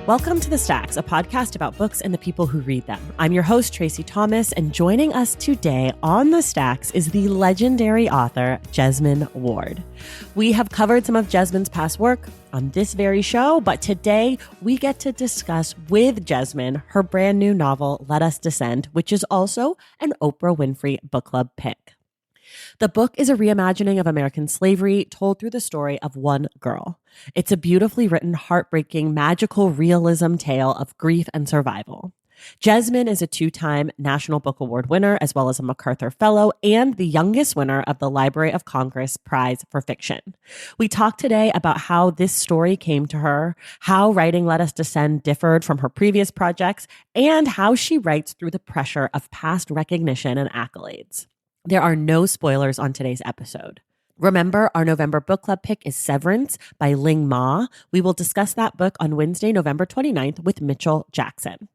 Welcome to The Stacks, a podcast about books and the people who read them. I'm your host, Tracy Thomas, and joining us today on The Stacks is the legendary author, Jesmyn Ward. We have covered some of Jesmyn's past work on this very show, but today we get to discuss with Jesmyn her brand new novel, Let Us Descend, which is also an Oprah Winfrey Book Club pick. The book is a reimagining of American slavery told through the story of one girl. It's a beautifully written, heartbreaking, magical realism tale of grief and survival. Jesmyn is a two-time National Book Award winner, as well as a MacArthur Fellow, and the youngest winner of the Library of Congress Prize for Fiction. We talked today about how this story came to her, how writing Let Us Descend differed from her previous projects, and how she writes through the pressure of past recognition and accolades. There are no spoilers on today's episode. Remember, our November book club pick is Severance by Ling Ma. We will discuss that book on Wednesday, November 29th with Mitchell Jackson.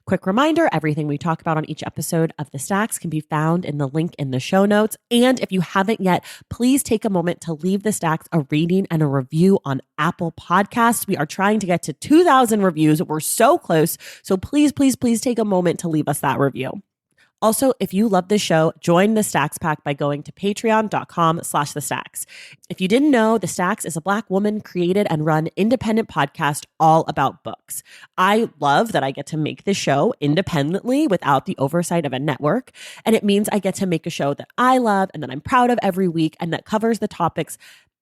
Quick reminder, everything we talk about on each episode of The Stacks can be found in the link in the show notes. And if you haven't yet, please take a moment to leave The Stacks a rating and a review on Apple Podcasts. We are trying to get to 2,000 reviews. We're so close. So please, please, please take a moment to leave us that review. Also, if you love this show, join the Stacks Pack by going to patreon.com/The Stacks. If you didn't know, The Stacks is a Black woman created and run independent podcast all about books. I love that I get to make this show independently without the oversight of a network. And it means I get to make a show that I love and that I'm proud of every week and that covers the topics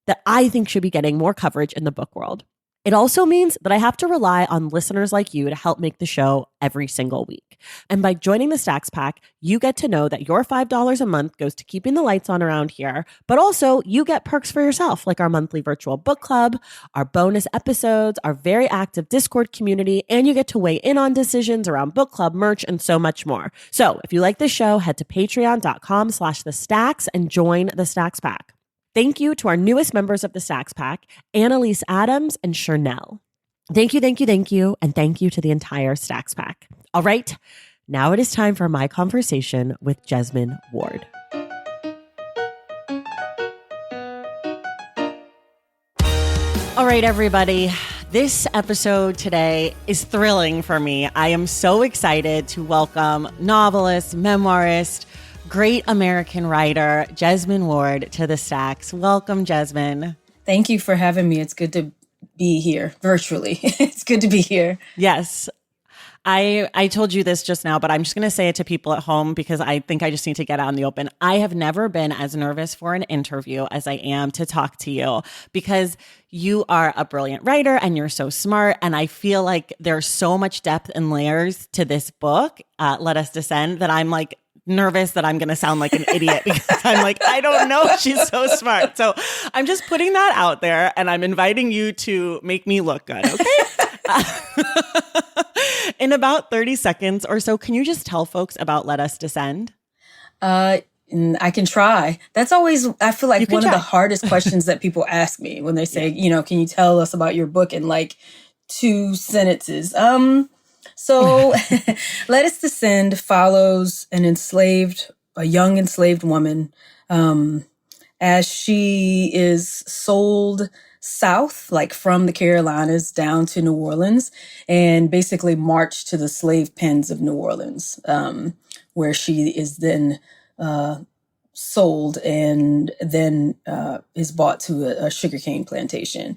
that I think should be getting more coverage in the book world. It also means that I have to rely on listeners like you to help make the show every single week. And by joining the Stacks Pack, you get to know that your $5 a month goes to keeping the lights on around here, but also you get perks for yourself, like our monthly virtual book club, our bonus episodes, our very active Discord community, and you get to weigh in on decisions around book club merch and so much more. So if you like this show, head to patreon.com/The Stacks and join the Stacks Pack. Thank you to our newest members of the Stacks Pack, Annalise Adams and Chernell. Thank you, thank you, thank you, and thank you to the entire Stacks Pack. All right, now it is time for my conversation with Jesmyn Ward. All right, everybody. This episode today is thrilling for me. I am so excited to welcome novelist, memoirist, great American writer, Jesmyn Ward, to The Stacks. Welcome, Jesmyn. Thank you for having me. It's good to be here virtually. It's good to be here. Yes. I told you this just now, but I'm just going to say it to people at home because I think I just need to get out in the open. I have never been as nervous for an interview as I am to talk to you because you are a brilliant writer and you're so smart. And I feel like there's so much depth and layers to this book, Let Us Descend, that I'm like, nervous that I'm going to sound like an idiot because I'm like, I don't know. She's so smart. So I'm just putting that out there and I'm inviting you to make me look good. Okay. In about 30 seconds or so, can you just tell folks about Let Us Descend? I can try. That's always, I feel like one of the hardest questions that people ask me when they say, can you tell us about your book in like 2 sentences? So Let Us Descend follows a young enslaved woman as she is sold south, like from the Carolinas down to New Orleans, and basically marched to the slave pens of New Orleans, where she is then sold and then is bought to a sugarcane plantation.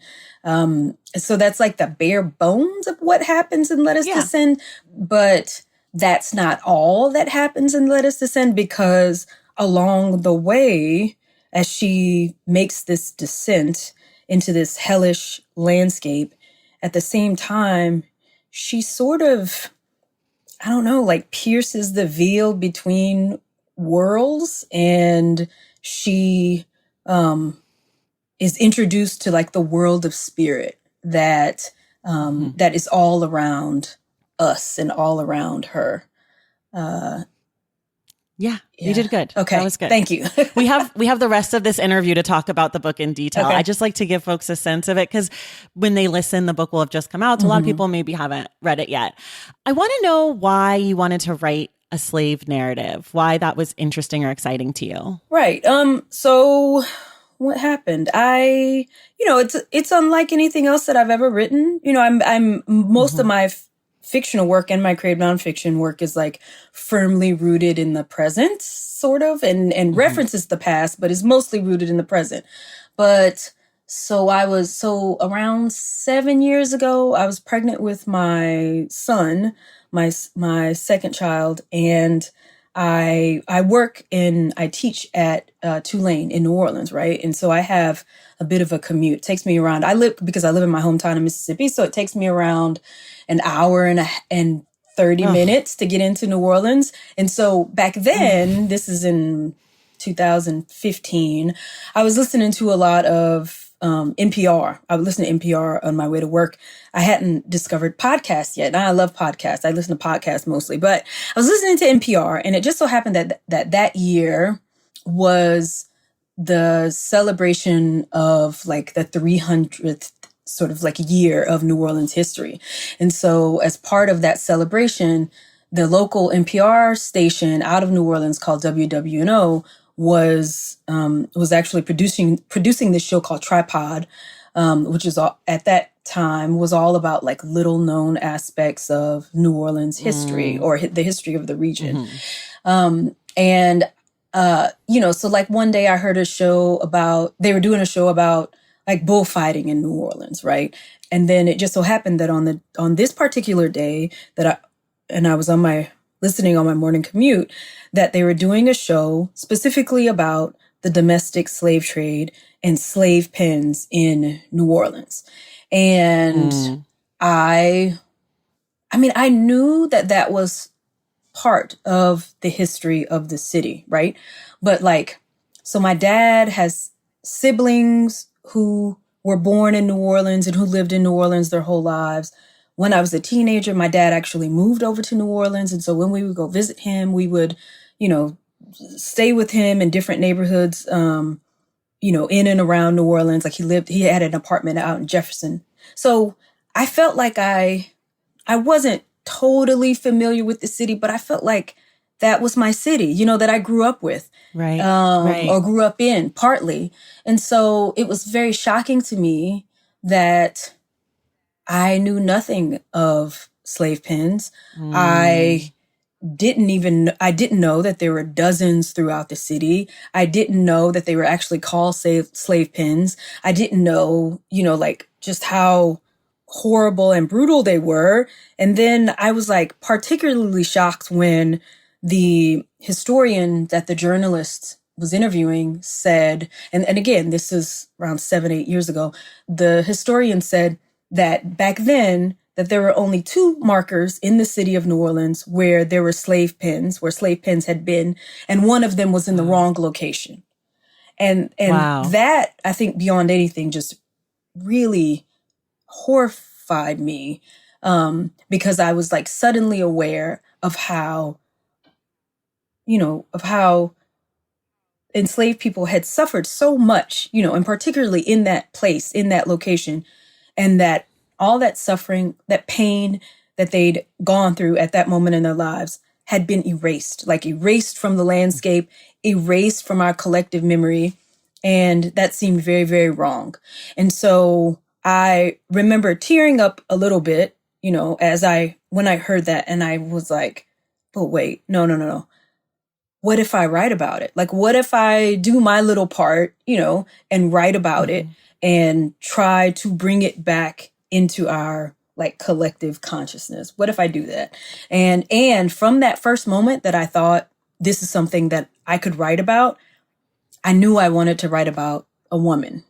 So that's like the bare bones of what happens in Let Us Descend. But that's not all that happens in Let Us Descend, because along the way, as she makes this descent into this hellish landscape, at the same time, she sort of, I don't know, like pierces the veil between worlds, and she is introduced to like the world of spirit that that is all around us and all around her. Yeah, you did good. Okay, that was good. Thank you. we have the rest of this interview to talk about the book in detail. Okay. I just like to give folks a sense of it because when they listen, the book will have just come out. So a lot of people maybe haven't read it yet. I want to know why you wanted to write a slave narrative, why that was interesting or exciting to you. Right. So what happened? It's unlike anything else that I've ever written. I'm most of my fictional work and my creative nonfiction work is like firmly rooted in the present, sort of, and references the past, but is mostly rooted in the present. But so around 7 years ago, I was pregnant with my son, my second child, and I teach at Tulane in New Orleans, right? And so I have a bit of a commute. It takes me around. Because I live in my hometown in Mississippi, so it takes me around an hour and 30 minutes to get into New Orleans. And so back then, this is in 2015, I was listening to a lot of NPR. I would listen to NPR on my way to work. I hadn't discovered podcasts yet. And I love podcasts. I listen to podcasts mostly, but I was listening to NPR, and it just so happened that year was the celebration of like the 300th sort of like year of New Orleans history. And so as part of that celebration, the local NPR station out of New Orleans called WWNO was actually producing this show called Tripod, which is at that time was all about like little known aspects of New Orleans history or the history of the region. So like one day I heard they were doing a show about like bullfighting in New Orleans, right? And then it just so happened that on this particular day I was listening on my morning commute, that they were doing a show specifically about the domestic slave trade and slave pens in New Orleans. And I knew that was part of the history of the city, right? But so my dad has siblings who were born in New Orleans and who lived in New Orleans their whole lives. When I was a teenager, my dad actually moved over to New Orleans. And so when we would go visit him, we would, stay with him in different neighborhoods, in and around New Orleans. Like he had an apartment out in Jefferson. So I felt like I wasn't totally familiar with the city, but I felt like that was my city, that I grew up with. Right. Or grew up in partly. And so it was very shocking to me that I knew nothing of slave pens. I didn't know that there were dozens throughout the city. I didn't know that they were actually called slave pens. I didn't know, just how horrible and brutal they were. And then I was particularly shocked when the historian that the journalist was interviewing said, and again, this is around 7-8 years ago, the historian said that back then, that there were only 2 markers in the city of New Orleans where there were slave pens had been, and one of them was in the wrong location. And wow. That, I think, beyond anything, just really horrified me, because I was suddenly aware of how enslaved people had suffered so much, and particularly in that place, in that location, and that all that suffering, that pain that they'd gone through at that moment in their lives had been erased from the landscape, erased from our collective memory. And that seemed very, very wrong. And so I remember tearing up a little bit, when I heard that, and I was like, but wait, no. What if I write about it? What if I do my little part, and write about it and try to bring it back into our collective consciousness? What if I do that? And from that first moment that I thought this is something that I could write about, I knew I wanted to write about a woman.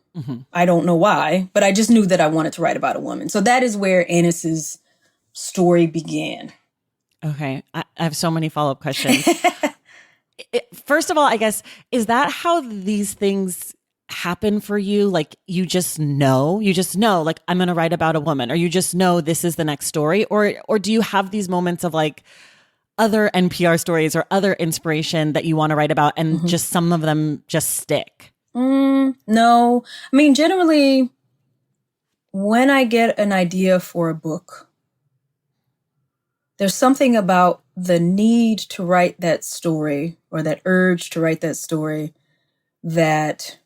I don't know why, but I just knew that I wanted to write about a woman. So that is where Annis's story began. Okay. I have so many follow-up questions. First of all, I guess, is that how these things happen for you? You just know, I'm going to write about a woman, or you just know this is the next story, or do you have these moments of other NPR stories or other inspiration that you want to write about, and just some of them just stick? No. I mean, generally, when I get an idea for a book, there's something about the need to write that story, or that urge to write that story, that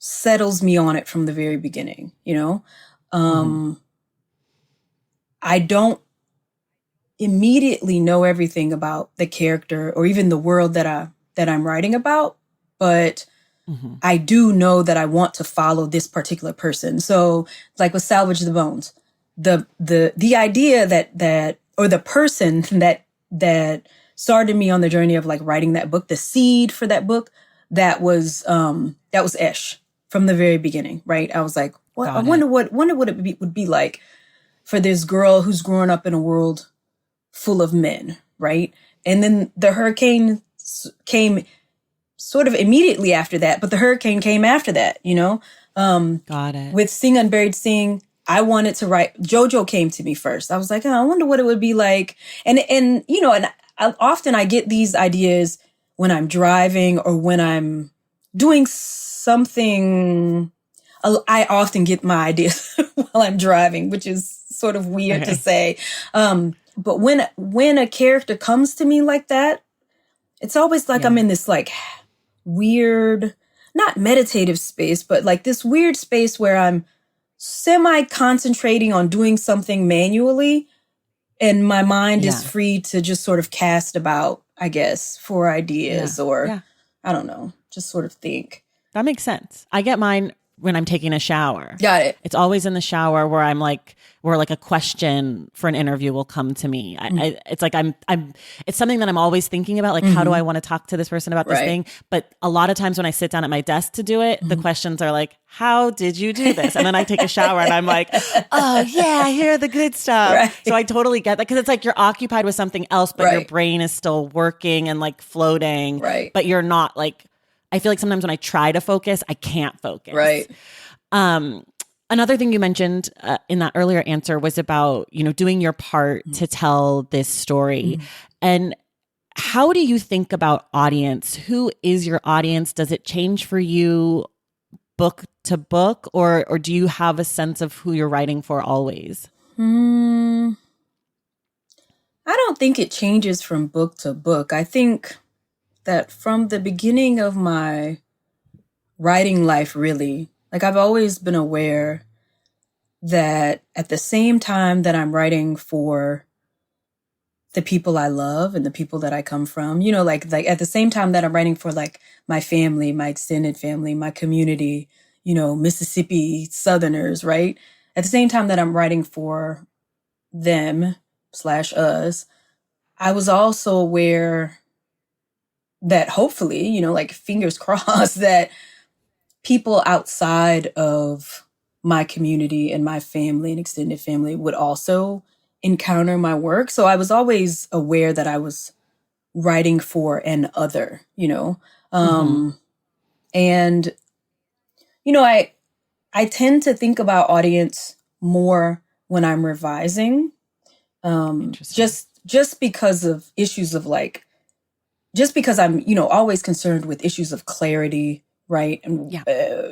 settles me on it from the very beginning, you know? I don't immediately know everything about the character or even the world that I'm writing about, but I do know that I want to follow this particular person. So like with Salvage the Bones, the idea that or the person that started me on the journey of like writing that book, the seed for that book, that was Esh from the very beginning, right? I was like, well, I wonder what it would be like for this girl who's growing up in a world full of men, right? And then the hurricane came sort of immediately after that, but the hurricane came after that, you know? Got it. With Sing Unburied Sing, I wanted to write, JoJo came to me first. I was like, oh, I wonder what it would be like. And you know, and often I get these ideas when I'm driving or when I'm doing something. I often get my ideas while I'm driving, which is sort of weird to say. But when a character comes to me like that, it's always like I'm in this like weird, not meditative space, but like this weird space where I'm semi-concentrating on doing something manually, and my mind is free to just sort of cast about, I guess, for ideas or I don't know, just sort of think. That makes sense. I get mine when I'm taking a shower. Got it. It's always in the shower where like a question for an interview will come to me. It's like it's something that I'm always thinking about. Like, how do I want to talk to this person about this thing? But a lot of times when I sit down at my desk to do it, the questions are like, how did you do this? And then I take a shower and I'm like, oh yeah, here are the good stuff. Right. So I totally get that, because it's like you're occupied with something else, but your brain is still working and like floating. Right. But you're not like, I feel like sometimes when I try to focus, I can't focus. Right. Another thing you mentioned in that earlier answer was about, you know, doing your part to tell this story. And how do you think about audience? Who is your audience? Does it change for you book to book, or do you have a sense of who you're writing for always? I don't think it changes from book to book. I think that from the beginning of my writing life, really, like I've always been aware that at the same time that I'm writing for the people I love and the people that I come from, you know, like at the same time that I'm writing for like my family, my extended family, my community, you know, Mississippi Southerners, right? At the same time that I'm writing for them / us, I was also aware that hopefully, you know, like fingers crossed, that people outside of my community and my family and extended family would also encounter my work. So I was always aware that I was writing for an other, you know. And, you know, I tend to think about audience more when I'm revising, just because of issues of like, just because I'm, you know, always concerned with issues of clarity, right? And,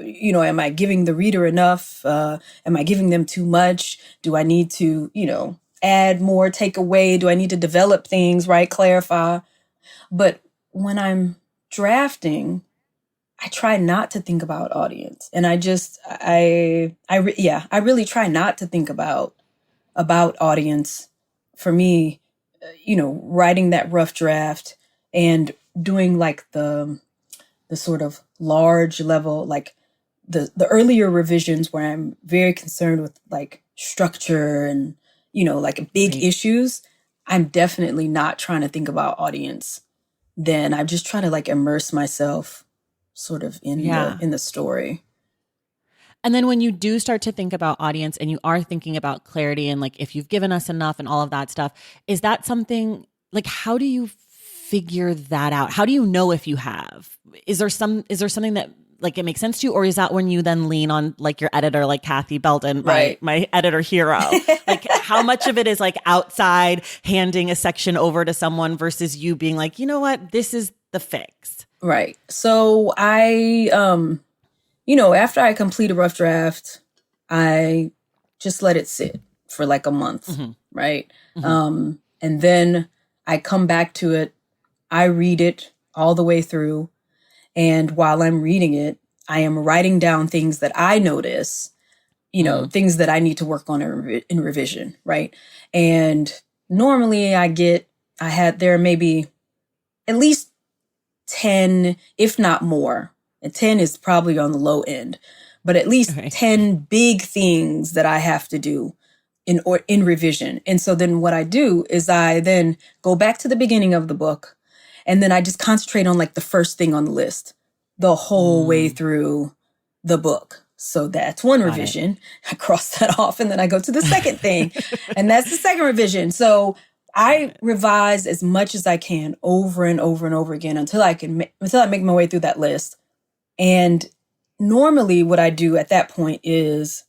you know, am I giving the reader enough? Am I giving them too much? Do I need to, you know, add more, take away? Do I need to develop things, right? Clarify. But when I'm drafting, I try not to think about audience. And I really try not to think about audience. For me, you know, writing that rough draft and doing like the sort of large level, like the earlier revisions where I'm very concerned with like structure and, you know, like big issues, I'm definitely not trying to think about audience. Then I just try to like immerse myself sort of in the story. And then when you do start to think about audience and you are thinking about clarity and like if you've given us enough and all of that stuff, is that something like, how do you figure that out? How do you know if you have? Is there something that like it makes sense to you, or is that when you then lean on like your editor, like Kathy Belden, my editor hero? Like how much of it is like outside handing a section over to someone versus you being like, you know what, this is the fix? Right. So I, you know, after I complete a rough draft, I just let it sit for like a month, right? And then I come back to it. I read it all the way through. And while I'm reading it, I am writing down things that I notice, things that I need to work on in revision, right? And normally there are maybe at least 10, if not more. And 10 is probably on the low end, but at least 10 big things that I have to do in revision. And so then what I do is I then go back to the beginning of the book, and then I just concentrate on like the first thing on the list the whole way through the book. So that's one revision. I cross that off, and then I go to the second thing, and that's the second revision. So I revise as much as I can over and over and over again until I make my way through that list. And normally what I do at that point is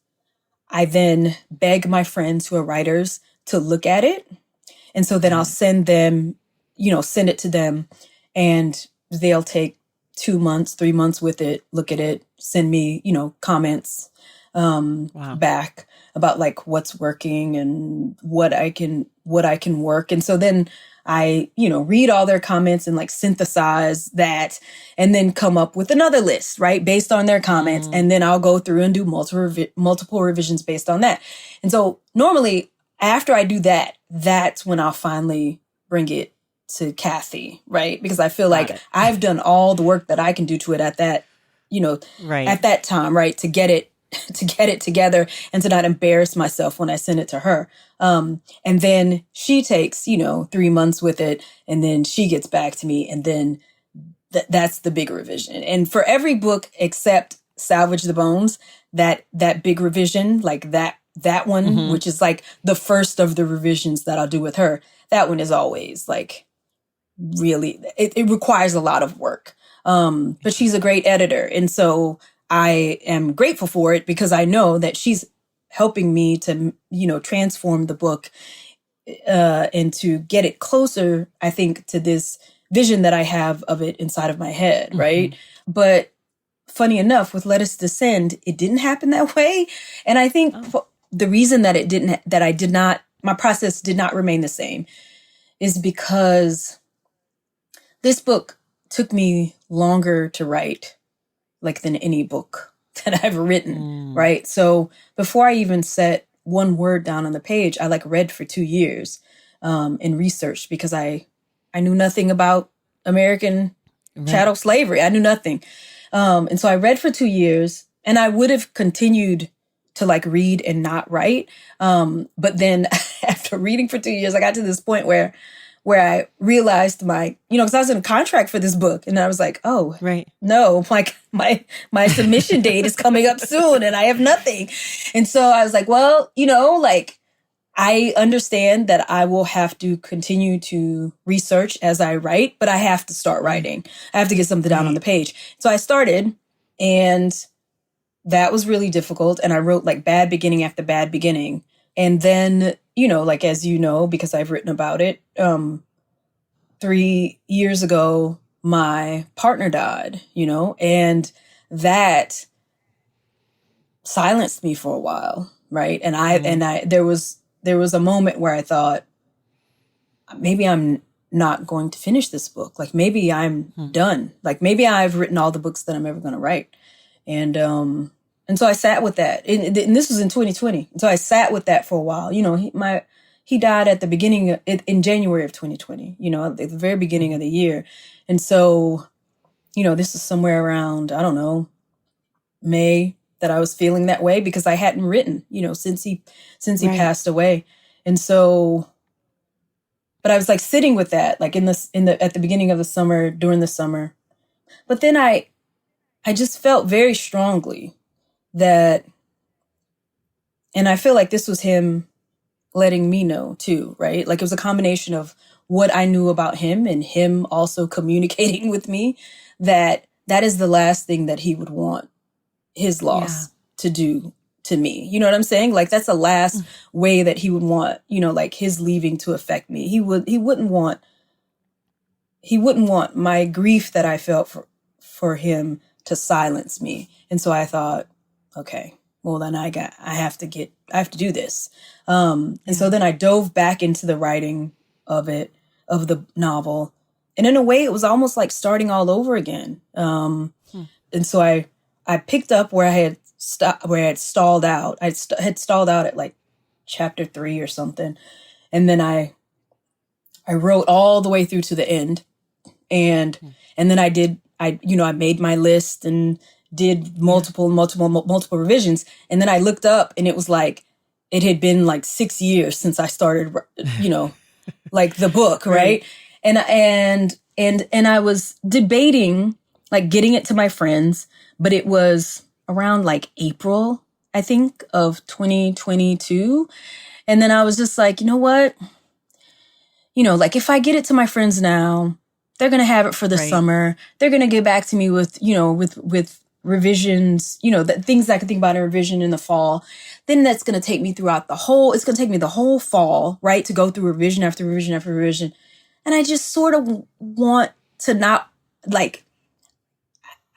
I then beg my friends who are writers to look at it. And so then I'll send it to them, and they'll take 2 months, 3 months with it, look at it, send me, comments back about like what's working and what I can work. And so then I, read all their comments and like synthesize that and then come up with another list, right? Based on their comments. And then I'll go through and do multiple revisions based on that. And so normally after I do that, that's when I'll finally bring it to Kathy, right? Because I feel like I've done all the work that I can do to it at that, at that time, right? To get it together and to not embarrass myself when I send it to her. And then she takes, 3 months with it, and then she gets back to me, and then that's the big revision. And for every book except Salvage the Bones, that big revision, like that one, which is like the first of the revisions that I'll do with her, that one is always like really, it requires a lot of work. But she's a great editor. And so I am grateful for it because I know that she's helping me to, transform the book and to get it closer, I think, to this vision that I have of it inside of my head, right? But funny enough, with Let Us Descend, it didn't happen that way. And I think the reason that my process did not remain the same is because this book took me longer to write than any book that I've written, right? So before I even set one word down on the page, I read for 2 years and researched because I knew nothing about American chattel slavery. I knew nothing. And so I read for 2 years, and I would have continued to read and not write. But then after reading for 2 years, I got to this point where I realized because I was in a contract for this book, and I was like, oh, no, my submission date is coming up soon and I have nothing. And so I was like, well, I understand that I will have to continue to research as I write, but I have to start writing. I have to get something down on the page. So I started, and that was really difficult. And I wrote bad beginning after bad beginning. And then, as you know, because I've written about it, 3 years ago, my partner died, and that silenced me for a while. Right. And there was a moment where I thought, maybe I'm not going to finish this book. Maybe I'm done. Maybe I've written all the books that I'm ever going to write. And so I sat with that. And this was in 2020. And so I sat with that for a while. He died at the beginning, in January of 2020, at the very beginning of the year. And so, this is somewhere around, I don't know, May that I was feeling that way because I hadn't written, since he passed away. And so, but I was sitting with that, at the beginning of the summer, during the summer. But then I just felt very strongly that, and I feel like this was him letting me know too, right? It was a combination of what I knew about him and him also communicating with me that is the last thing that he would want his loss to do to me. You know what I'm saying? That's the last way that he would want, his leaving to affect me. He wouldn't want my grief that I felt for him to silence me. And so I thought, okay, well then I have to do this. And so then I dove back into the writing of the novel. And in a way it was almost like starting all over again. And so I I picked up where I had stalled out. I had stalled out at like chapter 3 or something. And then I wrote all the way through to the end. And then I made my list and did multiple revisions. And then I looked up and it was like, it had been like 6 years since I started, like the book. Right. And I was debating like getting it to my friends, but it was around like April, I think, of 2022. And then I was just like, you know what? Like if I get it to my friends now, they're going to have it for the summer. They're going to get back to me with revisions, the things I could think about in revision in the fall. Then that's going to take me it's going to take me the whole fall, right? To go through revision after revision after revision. And I just sort of want to not like,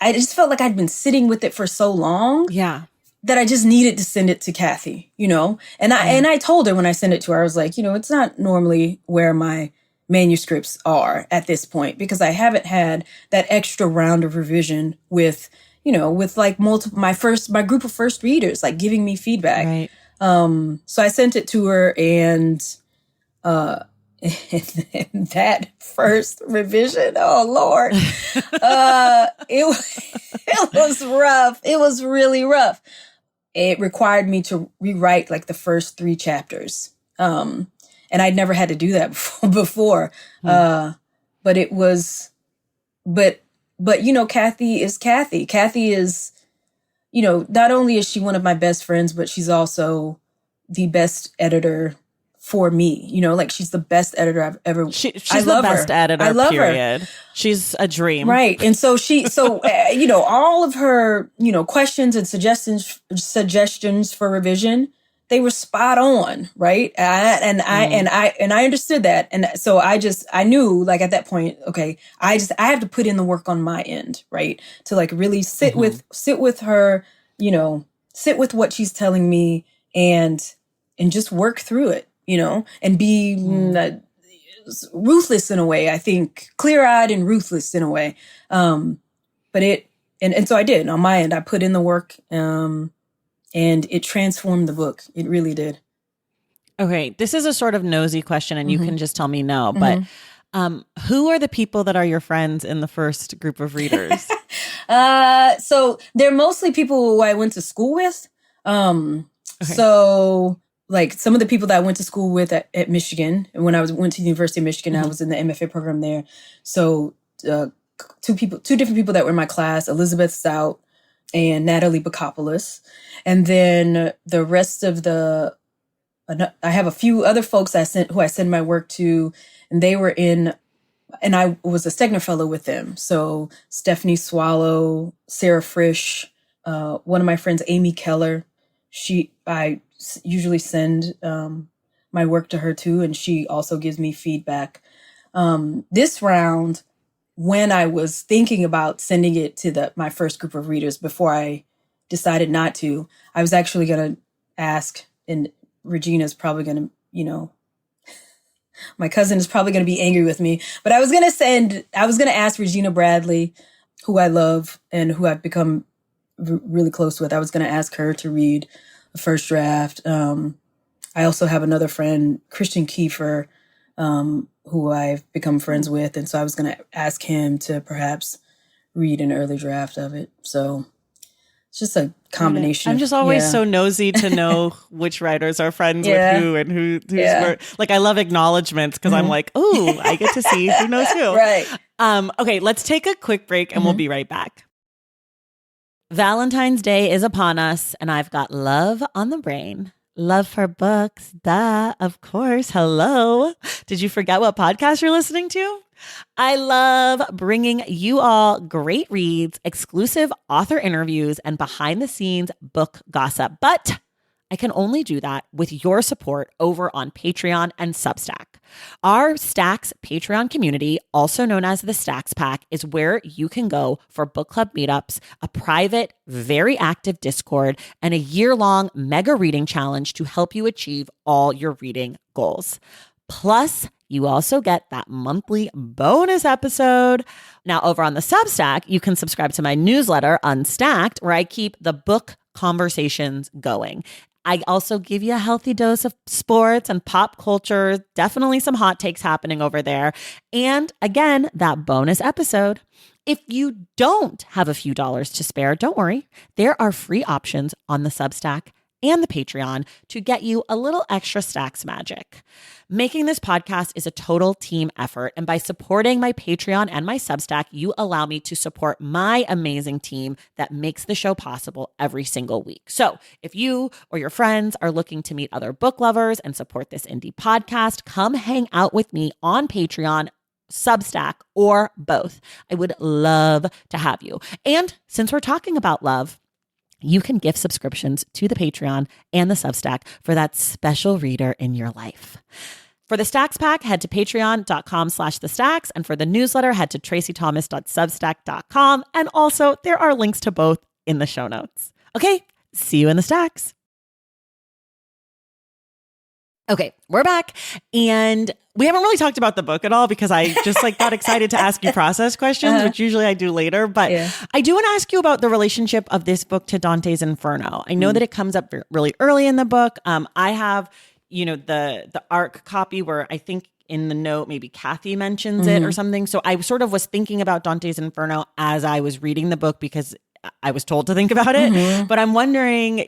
I just felt like I'd been sitting with it for so long. Yeah. That I just needed to send it to Kathy, And I told her when I sent it to her, I was like, it's not normally where my manuscripts are at this point, because I haven't had that extra round of revision with like my group of first readers, like giving me feedback. Right. So I sent it to her, and that first revision, oh Lord, it was rough. It was really rough. It required me to rewrite like the first 3 chapters. And I'd never had to do that before. But it was, but Kathy is Kathy. Kathy is, not only is she one of my best friends, but she's also the best editor for me. Like she's the best editor I've ever. She's the best editor. I love her. She's a dream, right? And so all of her questions and suggestions for revision, they were spot on, right? I understood that, and so I knew like at that point, okay, I have to put in the work on my end, right? To like really sit with her, sit with what she's telling me, and just work through it. And be ruthless in a way, I think, clear-eyed and ruthless in a way. But so I did. On my end, I put in the work, and it transformed the book. It really did. Okay, this is a sort of nosy question, and you can just tell me no, but who are the people that are your friends in the first group of readers? So they're mostly people who I went to school with. So like some of the people that I went to school with at Michigan, and when I went to the University of Michigan, I was in the MFA program there. So two different people that were in my class, Elizabeth Stout and Natalie Bacopoulos. And then the rest of I have a few other folks who I send my work to, and they were and I was a Stegner Fellow with them. So Stephanie Swallow, Sarah Frisch, one of my friends, Amy Keller, I usually send my work to her too, and she also gives me feedback. This round, when I was thinking about sending it to my first group of readers before I decided not to, I was actually going to ask, and Regina's probably going to, my cousin is probably going to be angry with me, but I was going to ask Regina Bradley, who I love and who I've become really close with. I was going to ask her to read the first draft. I also have another friend, Christian Kiefer, who I've become friends with. And so I was going to ask him to perhaps read an early draft of it. So it's just a combination. I'm just always so nosy to know which writers are friends with who and who's like, I love acknowledgements because I'm like, oh, I get to see who knows who. Right. Okay, let's take a quick break and we'll be right back. Valentine's Day is upon us, and I've got love on the brain. Love for books, duh, of course. Hello. Did you forget what podcast you're listening to? I love bringing you all great reads, exclusive author interviews, and behind-the-scenes book gossip. But I can only do that with your support over on Patreon and Substack. Our Stacks Patreon community, also known as the Stacks Pack, is where you can go for book club meetups, a private, very active Discord, and a year-long mega reading challenge to help you achieve all your reading goals. Plus, You also get that monthly bonus episode. Now, over on the Substack, you can subscribe to my newsletter, Unstacked, where I keep the book conversations going. I also give you a healthy dose of sports and pop culture, definitely some hot takes happening over there. And again, that bonus episode. If you don't have a few dollars to spare, don't worry. There are free options on the Substack and the Patreon to get you a little extra Stacks magic. Making this podcast is a total team effort, and by supporting my Patreon and my Substack, you allow me to support my amazing team that makes the show possible every single week. So if you or your friends are looking to meet other book lovers and support this indie podcast, come hang out with me on Patreon, Substack, or both. I would love to have you. And since we're talking about love, you can gift subscriptions to the Patreon and the Substack for that special reader in your life. For the Stacks Pack, head to patreon.com/thestacks. And for the newsletter, head to tracythomas.substack.com. And also, there are links to both in the show notes. Okay, see you in the Stacks. Okay, we're back. And we haven't really talked about the book at all because I just got excited to ask you process questions, which usually I do later. But I do want to ask you about the relationship of this book to Dante's Inferno. I know that it comes up really early in the book. I have, the ARC copy where I think in the note, maybe Kathy mentions it or something. So I sort of was thinking about Dante's Inferno as I was reading the book because I was told to think about it. But I'm wondering,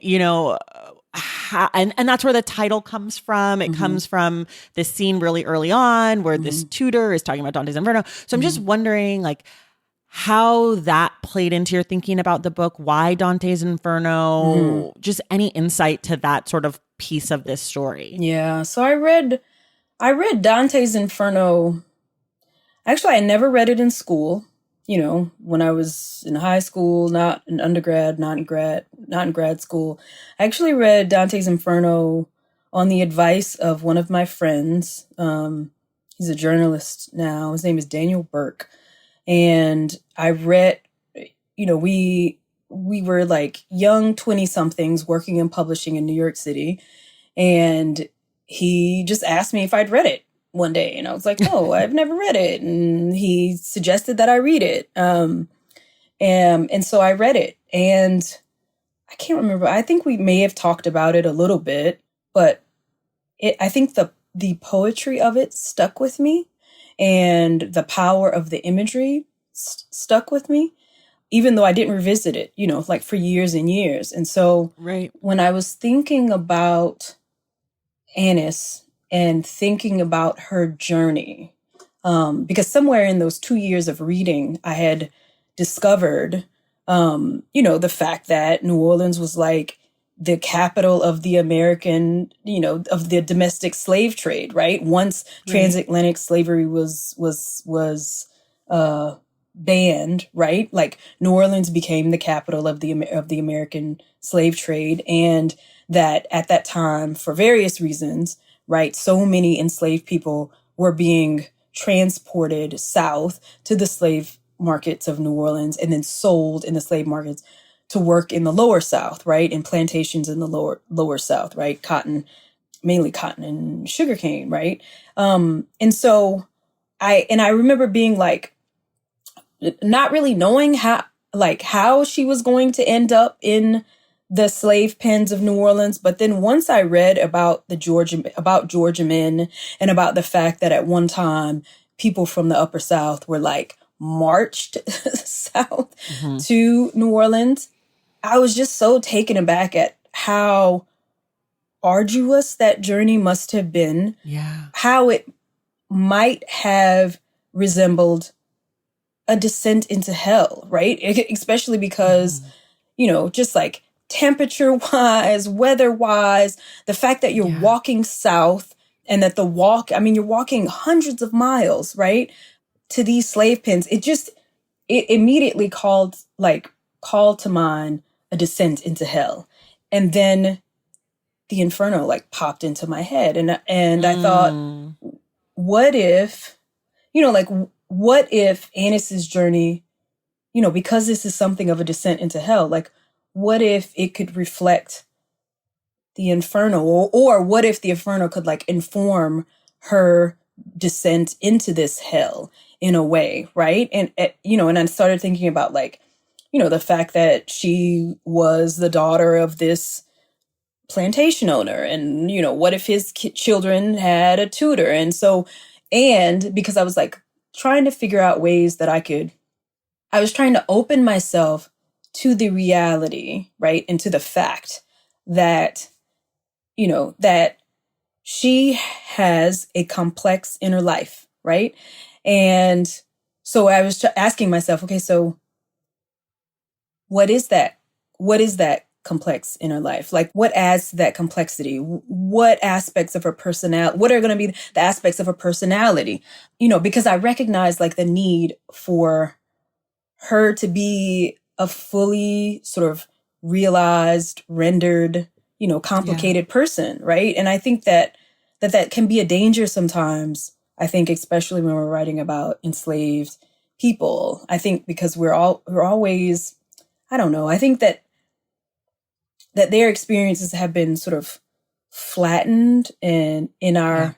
how, and that's where the title comes from. It comes from this scene really early on where this tutor is talking about Dante's Inferno. So I'm just wondering how that played into your thinking about the book, why Dante's Inferno, just any insight to that sort of piece of this story. Yeah. So I read Dante's Inferno. Actually, I never read it in school. When I was in high school, not in undergrad, not in grad school. I actually read Dante's Inferno on the advice of one of my friends. He's a journalist now. His name is Daniel Burke. And I read, we were young 20-somethings working in publishing in New York City. And he just asked me if I'd read it one day, and I was like, no, I've never read it. And he suggested that I read it. And so I read it, and I can't remember. I think we may have talked about it a little bit, but I think the poetry of it stuck with me, and the power of the imagery stuck with me, even though I didn't revisit it, for years and years. And so when I was thinking about Annis and thinking about her journey, because somewhere in those 2 years of reading, I had discovered, the fact that New Orleans was the capital of the American, of the domestic slave trade, right? Once transatlantic slavery was banned, right? New Orleans became the capital of the American slave trade, and that at that time, for various reasons, right, so many enslaved people were being transported south to the slave markets of New Orleans and then sold in the slave markets to work in the lower South, right, in plantations in the lower South, right, mainly cotton and sugarcane, right, and so I remember being not really knowing how she was going to end up in the slave pens of New Orleans. But then once I read about Georgia men and about the fact that at one time people from the upper South were marched south to New Orleans, I was just so taken aback at how arduous that journey must have been. Yeah. How it might have resembled a descent into hell, right? Especially because, just temperature wise, weather wise, the fact that you're walking south and that you're walking hundreds of miles, right, to these slave pens. It immediately called to mind a descent into hell. And then the Inferno popped into my head. And I thought, what if, what if Annis's journey, because this is something of a descent into hell, what if it could reflect the Inferno, or what if the Inferno could inform her descent into this hell in a way, right? And, and I started thinking about like, the fact that she was the daughter of this plantation owner, and, what if his children had a tutor? And because I was like trying to figure out ways that I was trying to open myself to the reality, right? And to the fact that, that she has a complex inner life, right? And so I was asking myself, okay, so what is that? What is that complex inner life? Like, what adds to that complexity? What aspects of her personality? What are going to be the aspects of her personality? Because I recognize like the need for her to be a fully sort of realized, rendered, complicated person, right? And I think that can be a danger sometimes. I think especially when we're writing about enslaved people. I think because we're always, I don't know. I think that their experiences have been sort of flattened and in our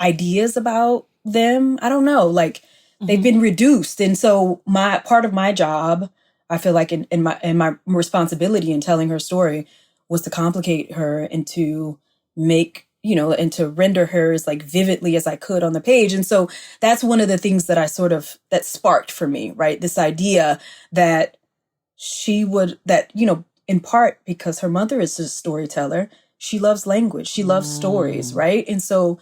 ideas about them. I don't know, like they've been reduced. And so part of my job, I feel like in my responsibility in telling her story was to complicate her and to make, and to render her as like vividly as I could on the page. And so that's one of the things that that sparked for me, right? This idea that in part because her mother is a storyteller, she loves language, she loves stories, right? And so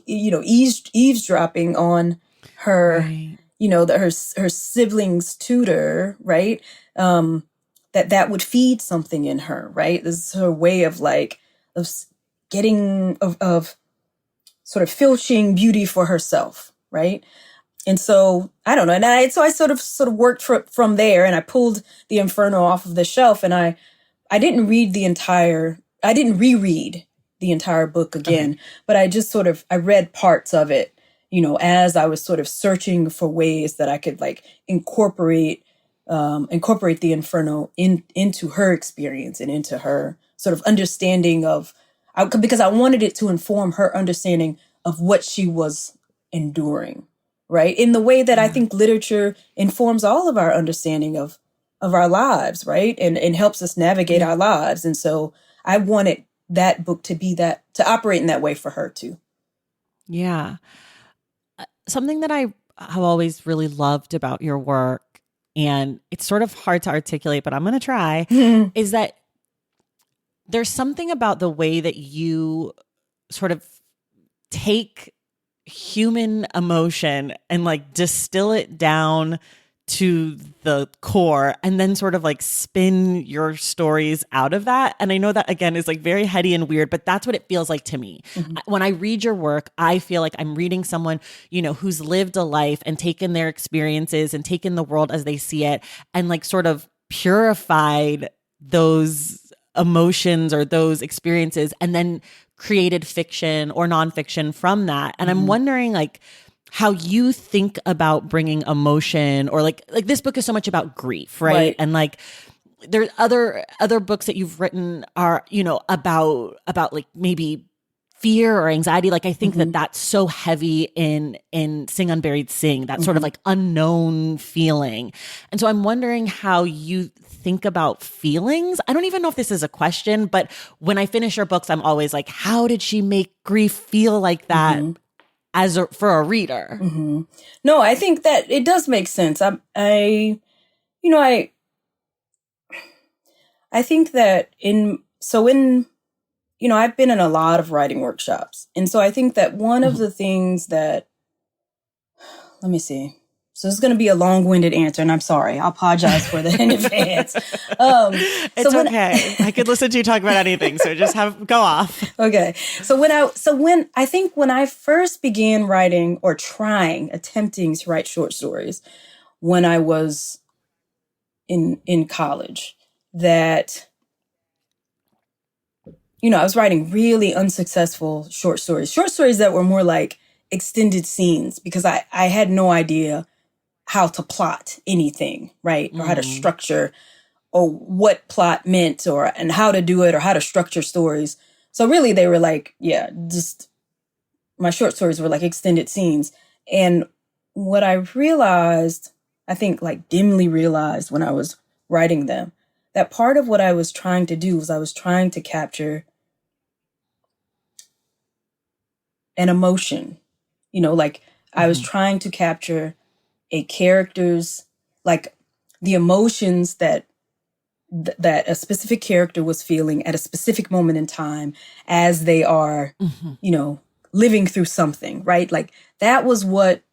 eavesdropping on her, right. Her siblings' tutor, right? That would feed something in her, right? This is her way of getting of sort of filching beauty for herself, right? And so I don't know, and I sort of worked from there, and I pulled the Inferno off of the shelf, and I didn't reread the entire book again, but I just I read parts of it, as I was sort of searching for ways that I could like incorporate the Inferno into her experience and into her sort of understanding because I wanted it to inform her understanding of what she was enduring, right? In the way that I think literature informs all of our understanding of our lives, right? And helps us navigate our lives. And so I wanted that book to operate in that way for her too. Yeah. Something that I have always really loved about your work, and it's sort of hard to articulate, but I'm going to try, is that there's something about the way that you sort of take human emotion and like distill it down to the core and then sort of like spin your stories out of that. And I know that again is like very heady and weird, but that's what it feels like to me. When I read your work, I feel like I'm reading someone, who's lived a life and taken their experiences and taken the world as they see it and like sort of purified those emotions or those experiences and then created fiction or nonfiction from that. And I'm wondering like how you think about bringing emotion, or like this book is so much about grief, right? And like there's other books that you've written are, about like maybe fear or anxiety. Like I think that that's so heavy in Sing Unburied Sing, that sort of like unknown feeling. And so I'm wondering how you think about feelings. I don't even know if this is a question, but when I finish your books, I'm always like, how did she make grief feel like that for a reader? No, I think that it does make sense. I think that I've been in a lot of writing workshops. And so I think that one of the things that, let me see. So this is going to be a long-winded answer, and I'm sorry. I'll apologize for that in advance. It's okay. I could listen to you talk about anything, so just go off. Okay. So when I first began writing or attempting to write short stories when I was in college, that I was writing really unsuccessful short stories that were more like extended scenes, because I had no idea how to plot anything, right? Or how to structure, or what plot meant, and how to do it, or how to structure stories So really they were like, yeah, just my short stories were like extended scenes. And what I realized, I think like dimly realized when I was writing them, that part of what I was trying to do was I was trying to capture an emotion, like I was trying to capture a character's, like the emotions that a specific character was feeling at a specific moment in time as they are, living through something, right? Like that was what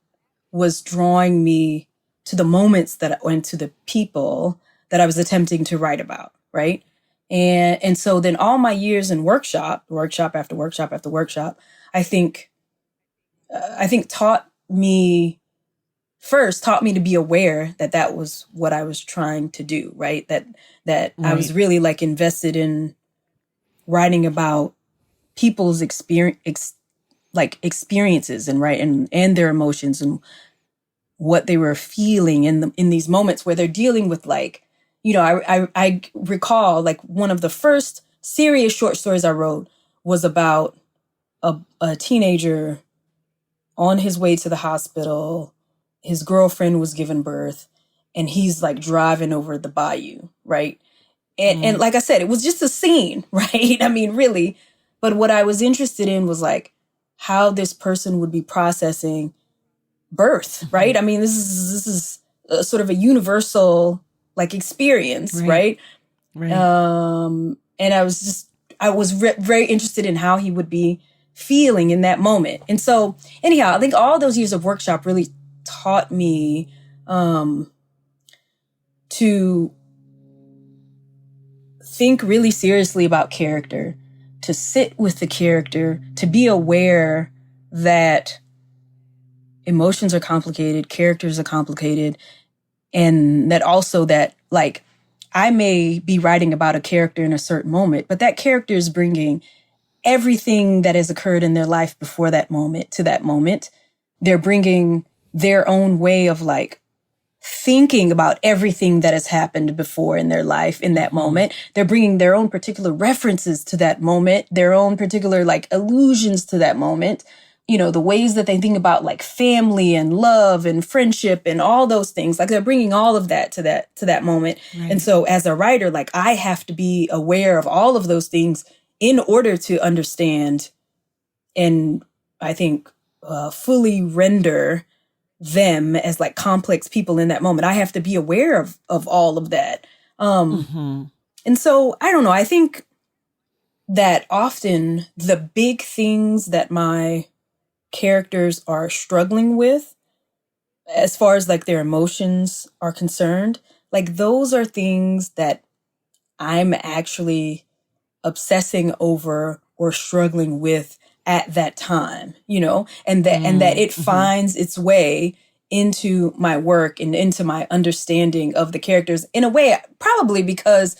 was drawing me to the moments and to the people that I was attempting to write about, right? And so then all my years in workshop after workshop after workshop, I think taught me to be aware that that was what I was trying to do, right? That right. I was really like invested in writing about people's experiences and their emotions and what they were feeling in these moments where they're dealing with like, I recall like one of the first serious short stories I wrote was about a teenager on his way to the hospital. His girlfriend was giving birth and he's like driving over the bayou, right? And like I said, it was just a scene, right? I mean, really. But what I was interested in was like how this person would be processing birth, right? I mean, this is a sort of a universal like experience, right? And I was very interested in how he would be feeling in that moment. And so anyhow, I think all those years of workshop really taught me to think really seriously about character, to sit with the character, to be aware that emotions are complicated, characters are complicated, and that also that like I may be writing about a character in a certain moment, but that character is bringing everything that has occurred in their life before that moment to that moment. They're bringing their own way of like thinking about everything that has happened before in their life in that moment. They're bringing their own particular references to that moment, their own particular like allusions to that moment, the ways that they think about like family and love and friendship and all those things. Like they're bringing all of that to that moment. Right. And so as a writer, like I have to be aware of all of those things in order to understand and I think fully render them as like complex people in that moment. I have to be aware of all of that. And so I don't know, I think that often the big things that my characters are struggling with as far as like their emotions are concerned, like those are things that I'm actually obsessing over or struggling with at that time, and that it finds its way into my work and into my understanding of the characters in a way, probably because,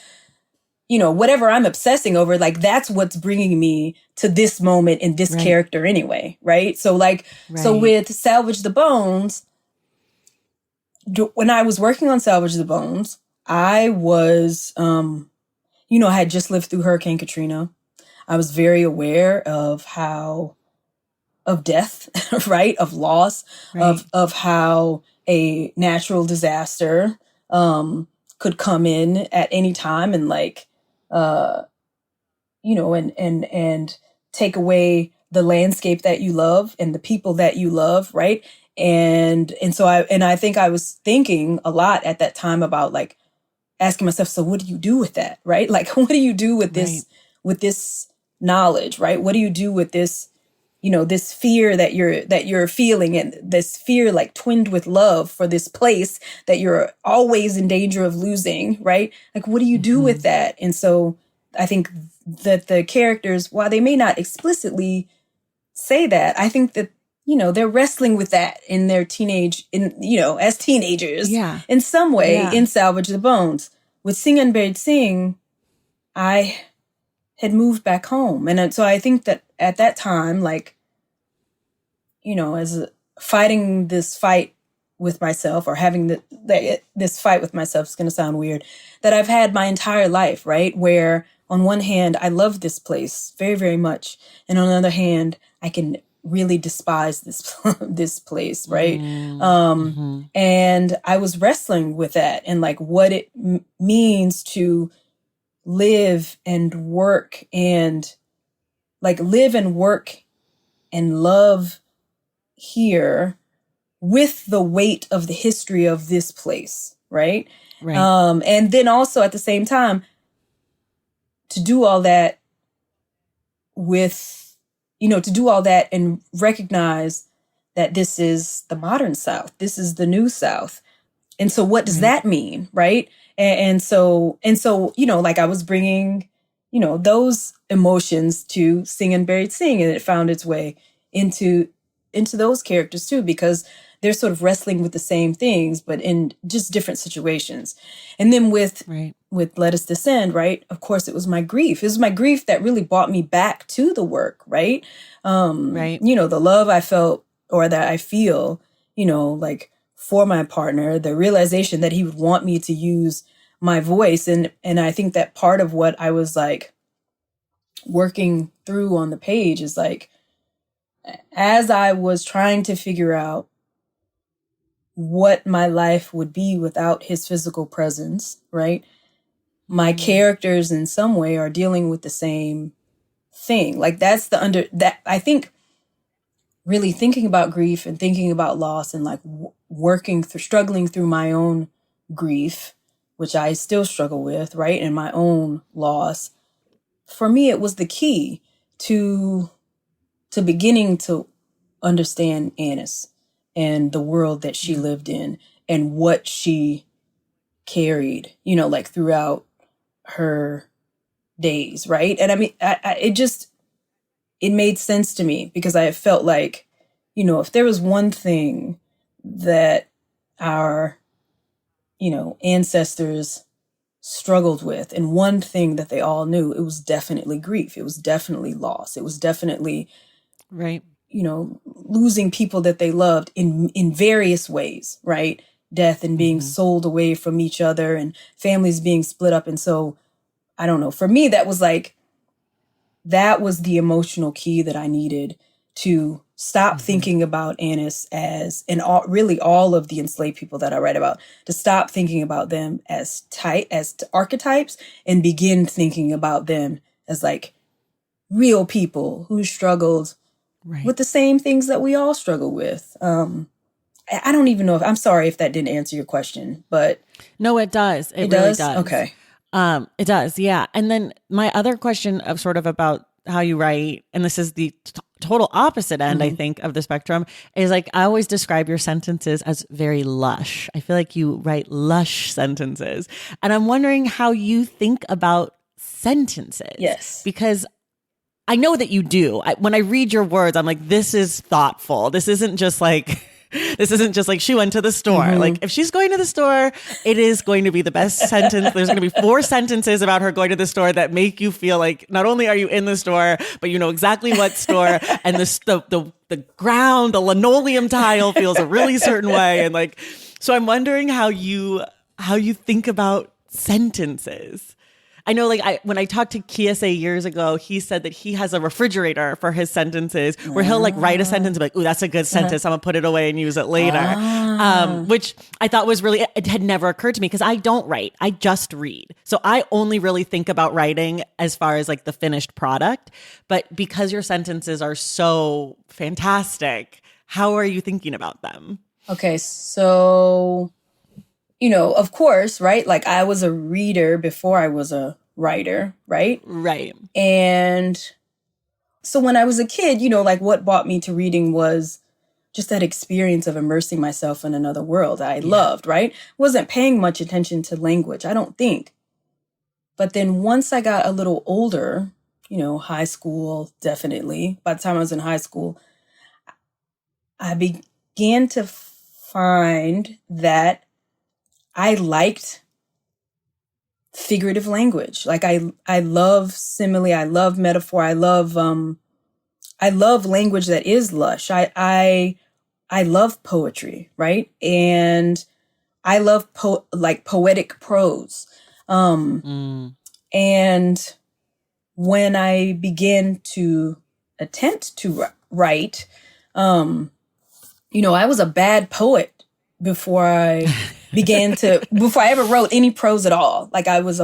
whatever I'm obsessing over, like that's what's bringing me to this moment in this character anyway. Right. So like, so with Salvage the Bones, when I was working on Salvage the Bones, I was, I had just lived through Hurricane Katrina. I was very aware of death, right? Of loss, of how a natural disaster could come in at any time and like, and take away the landscape that you love and the people that you love, right? And so I think I was thinking a lot at that time about like asking myself, so what do you do with that, right? Like, what do you do with this knowledge, right? What do you do with this, this fear that you're feeling, and this fear like twinned with love for this place that you're always in danger of losing, right? Like, what do you do with that? And so I think that the characters, while they may not explicitly say that, I think that, they're wrestling with that in their as teenagers in some way in Salvage the Bones. With Sing Unburied Sing, I had moved back home. And so I think that at that time, like, as fighting this fight with myself, or having this fight with myself, is going to sound weird, that I've had my entire life, right? Where on one hand, I love this place very, very much. And on the other hand, I can really despise this this place, right? And I was wrestling with that and like what it means to live and work and and love here with the weight of the history of this place, right? Right. And then also at the same time, to do all that to do all that and recognize that this is the modern South, this is the new South. And so what does that mean, right? And so, like I was bringing, those emotions to Sing and Buried Sing, and it found its way into those characters too, because they're sort of wrestling with the same things, but in just different situations. And then with Let Us Descend, right? Of course, it was my grief. It was my grief that really brought me back to the work, right? The love I felt or that I feel, like for my partner, the realization that he would want me to use my voice. And I think that part of what I was like working through on the page is like, as I was trying to figure out what my life would be without his physical presence, right? My characters in some way are dealing with the same thing. Like that's that I think really thinking about grief and thinking about loss and like struggling through my own grief, which I still struggle with, right? And my own loss. For me, it was the key to beginning to understand Annis and the world that she lived in and what she carried, like throughout her days, right? And I mean, it made sense to me because I felt like, if there was one thing that our, ancestors struggled with and one thing that they all knew, it was definitely grief. It was definitely loss. It was definitely losing people that they loved in various ways, right? Death and being sold away from each other and families being split up. And so, I don't know, for me, that was the emotional key that I needed to stop thinking about Annis really all of the enslaved people that I write about, to stop thinking about them as archetypes and begin thinking about them as like real people who struggled with the same things that we all struggle with. I don't even know I'm sorry if that didn't answer your question, but. No, it does. It really does. Okay. It does. Yeah. And then my other question of sort of about how you write, and this is the total opposite end, I think, of the spectrum, is like, I always describe your sentences as very lush. I feel like you write lush sentences. And I'm wondering how you think about sentences. Yes. Because I know that you do. When I read your words, I'm like, this is thoughtful. This isn't just like she went to the store. Like if she's going to the store, it is going to be the best sentence. There's going to be 4 sentences about her going to the store that make you feel like not only are you in the store, but you know exactly what store, and the ground, the linoleum tile feels a really certain way. And like, so I'm wondering how you think about sentences. I know, like, when I talked to Kiese years ago, he said that he has a refrigerator for his sentences where he'll like write a sentence and be like, ooh, that's a good sentence. I'm gonna put it away and use it later. Which I thought was really, it had never occurred to me because I don't write, I just read. So I only really think about writing as far as like the finished product. But because your sentences are so fantastic, how are you thinking about them? Okay, so, of course, right? Like I was a reader before I was a writer, right? Right. And so when I was a kid, like what brought me to reading was just that experience of immersing myself in another world I loved, right? Wasn't paying much attention to language, I don't think. But then once I got a little older, high school, definitely. By the time I was in high school, I began to find that I liked figurative language. Like I love simile, I love metaphor, I love language that is lush. I love poetry, right? And I love poetic prose. And when I began to attempt to write, I was a bad poet before I before I ever wrote any prose at all. Like I was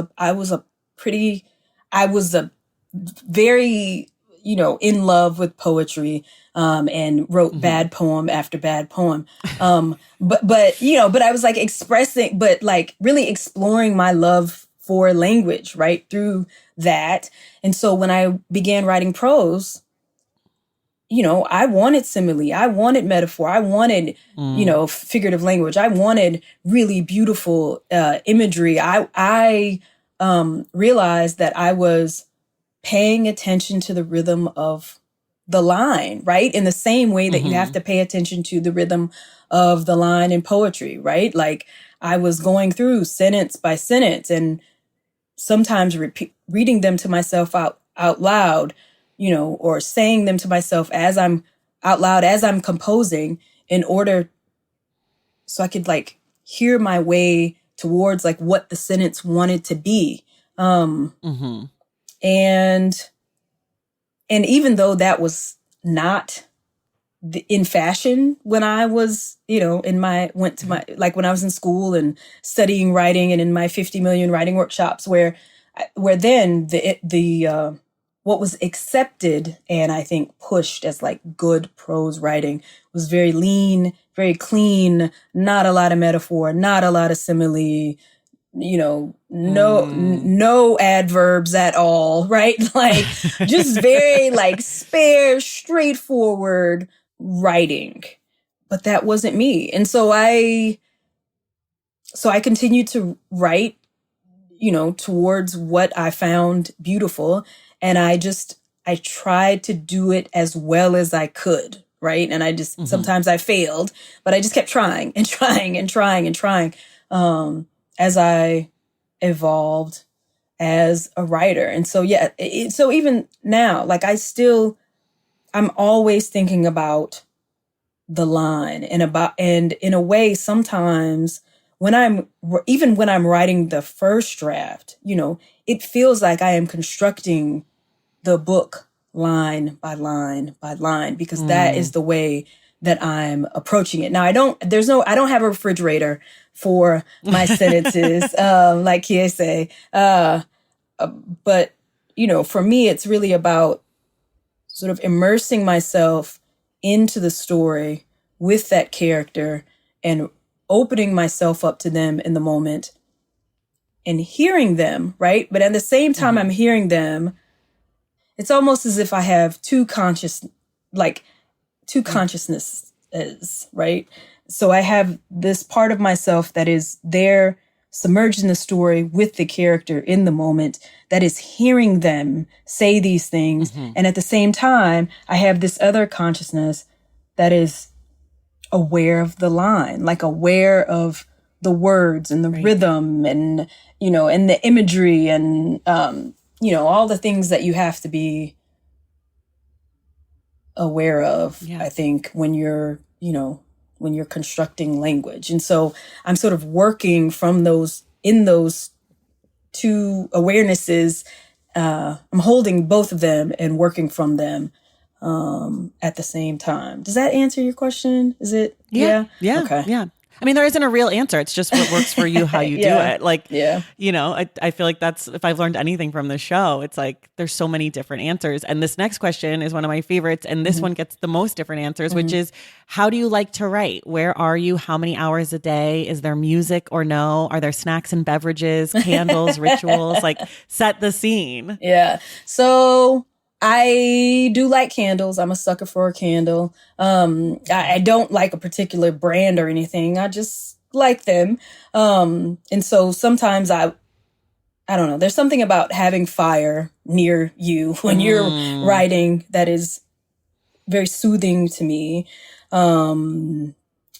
very, in love with poetry, and wrote bad poem after bad poem. But I was like really exploring my love for language, right, through that. And so when I began writing prose, I wanted simile, I wanted metaphor, I wanted, figurative language. I wanted really beautiful imagery. I realized that I was paying attention to the rhythm of the line, right? In the same way that you have to pay attention to the rhythm of the line in poetry, right? Like I was going through sentence by sentence and sometimes reading them to myself out loud, or saying them to myself as I'm out loud, as I'm composing, in order so I could like hear my way towards like what the sentence wanted to be. And even though that was not in fashion when I was, when I was in school and studying writing and in my 50 million writing workshops where then the what was accepted and I think pushed as like good prose writing was very lean, very clean, not a lot of metaphor, not a lot of simile, no adverbs at all, right? Like just very like spare, straightforward writing. But that wasn't me. And so I continued to write, towards what I found beautiful. And I tried to do it as well as I could, right? And I just, sometimes I failed, but I just kept trying and trying and trying and trying, as I evolved as a writer. And so, yeah, so even now, like I'm always thinking about the line and in a way, sometimes when I'm writing the first draft, it feels like I am constructing the book line by line by line, because that is the way that I'm approaching it. Now I don't have a refrigerator for my sentences, like Kiese. But, for me, it's really about sort of immersing myself into the story with that character and opening myself up to them in the moment and hearing them, right? But at the same time I'm hearing them, it's almost as if I have two consciousnesses, right? So I have this part of myself that is there submerged in the story with the character in the moment, that is hearing them say these things. And at the same time, I have this other consciousness that is aware of the line, like aware of the words and the rhythm and, and the imagery and, all the things that you have to be aware of, I think, when you're constructing language. And so I'm sort of working from those two awarenesses. I'm holding both of them and working from them at the same time. Does that answer your question? Is it? Yeah. Okay. Yeah. I mean, there isn't a real answer. It's just what works for you, how you do it. Like, I feel like that's, if I've learned anything from the show, it's like, there's so many different answers. And this next question is one of my favorites. And this one gets the most different answers, which is, how do you like to write? Where are you? How many hours a day? Is there music or no? Are there snacks and beverages, candles, rituals? Like, set the scene. Yeah. So I do like candles. I'm a sucker for a candle. I don't like a particular brand or anything. I just like them. And so sometimes I don't know, there's something about having fire near you when you're writing that is very soothing to me. And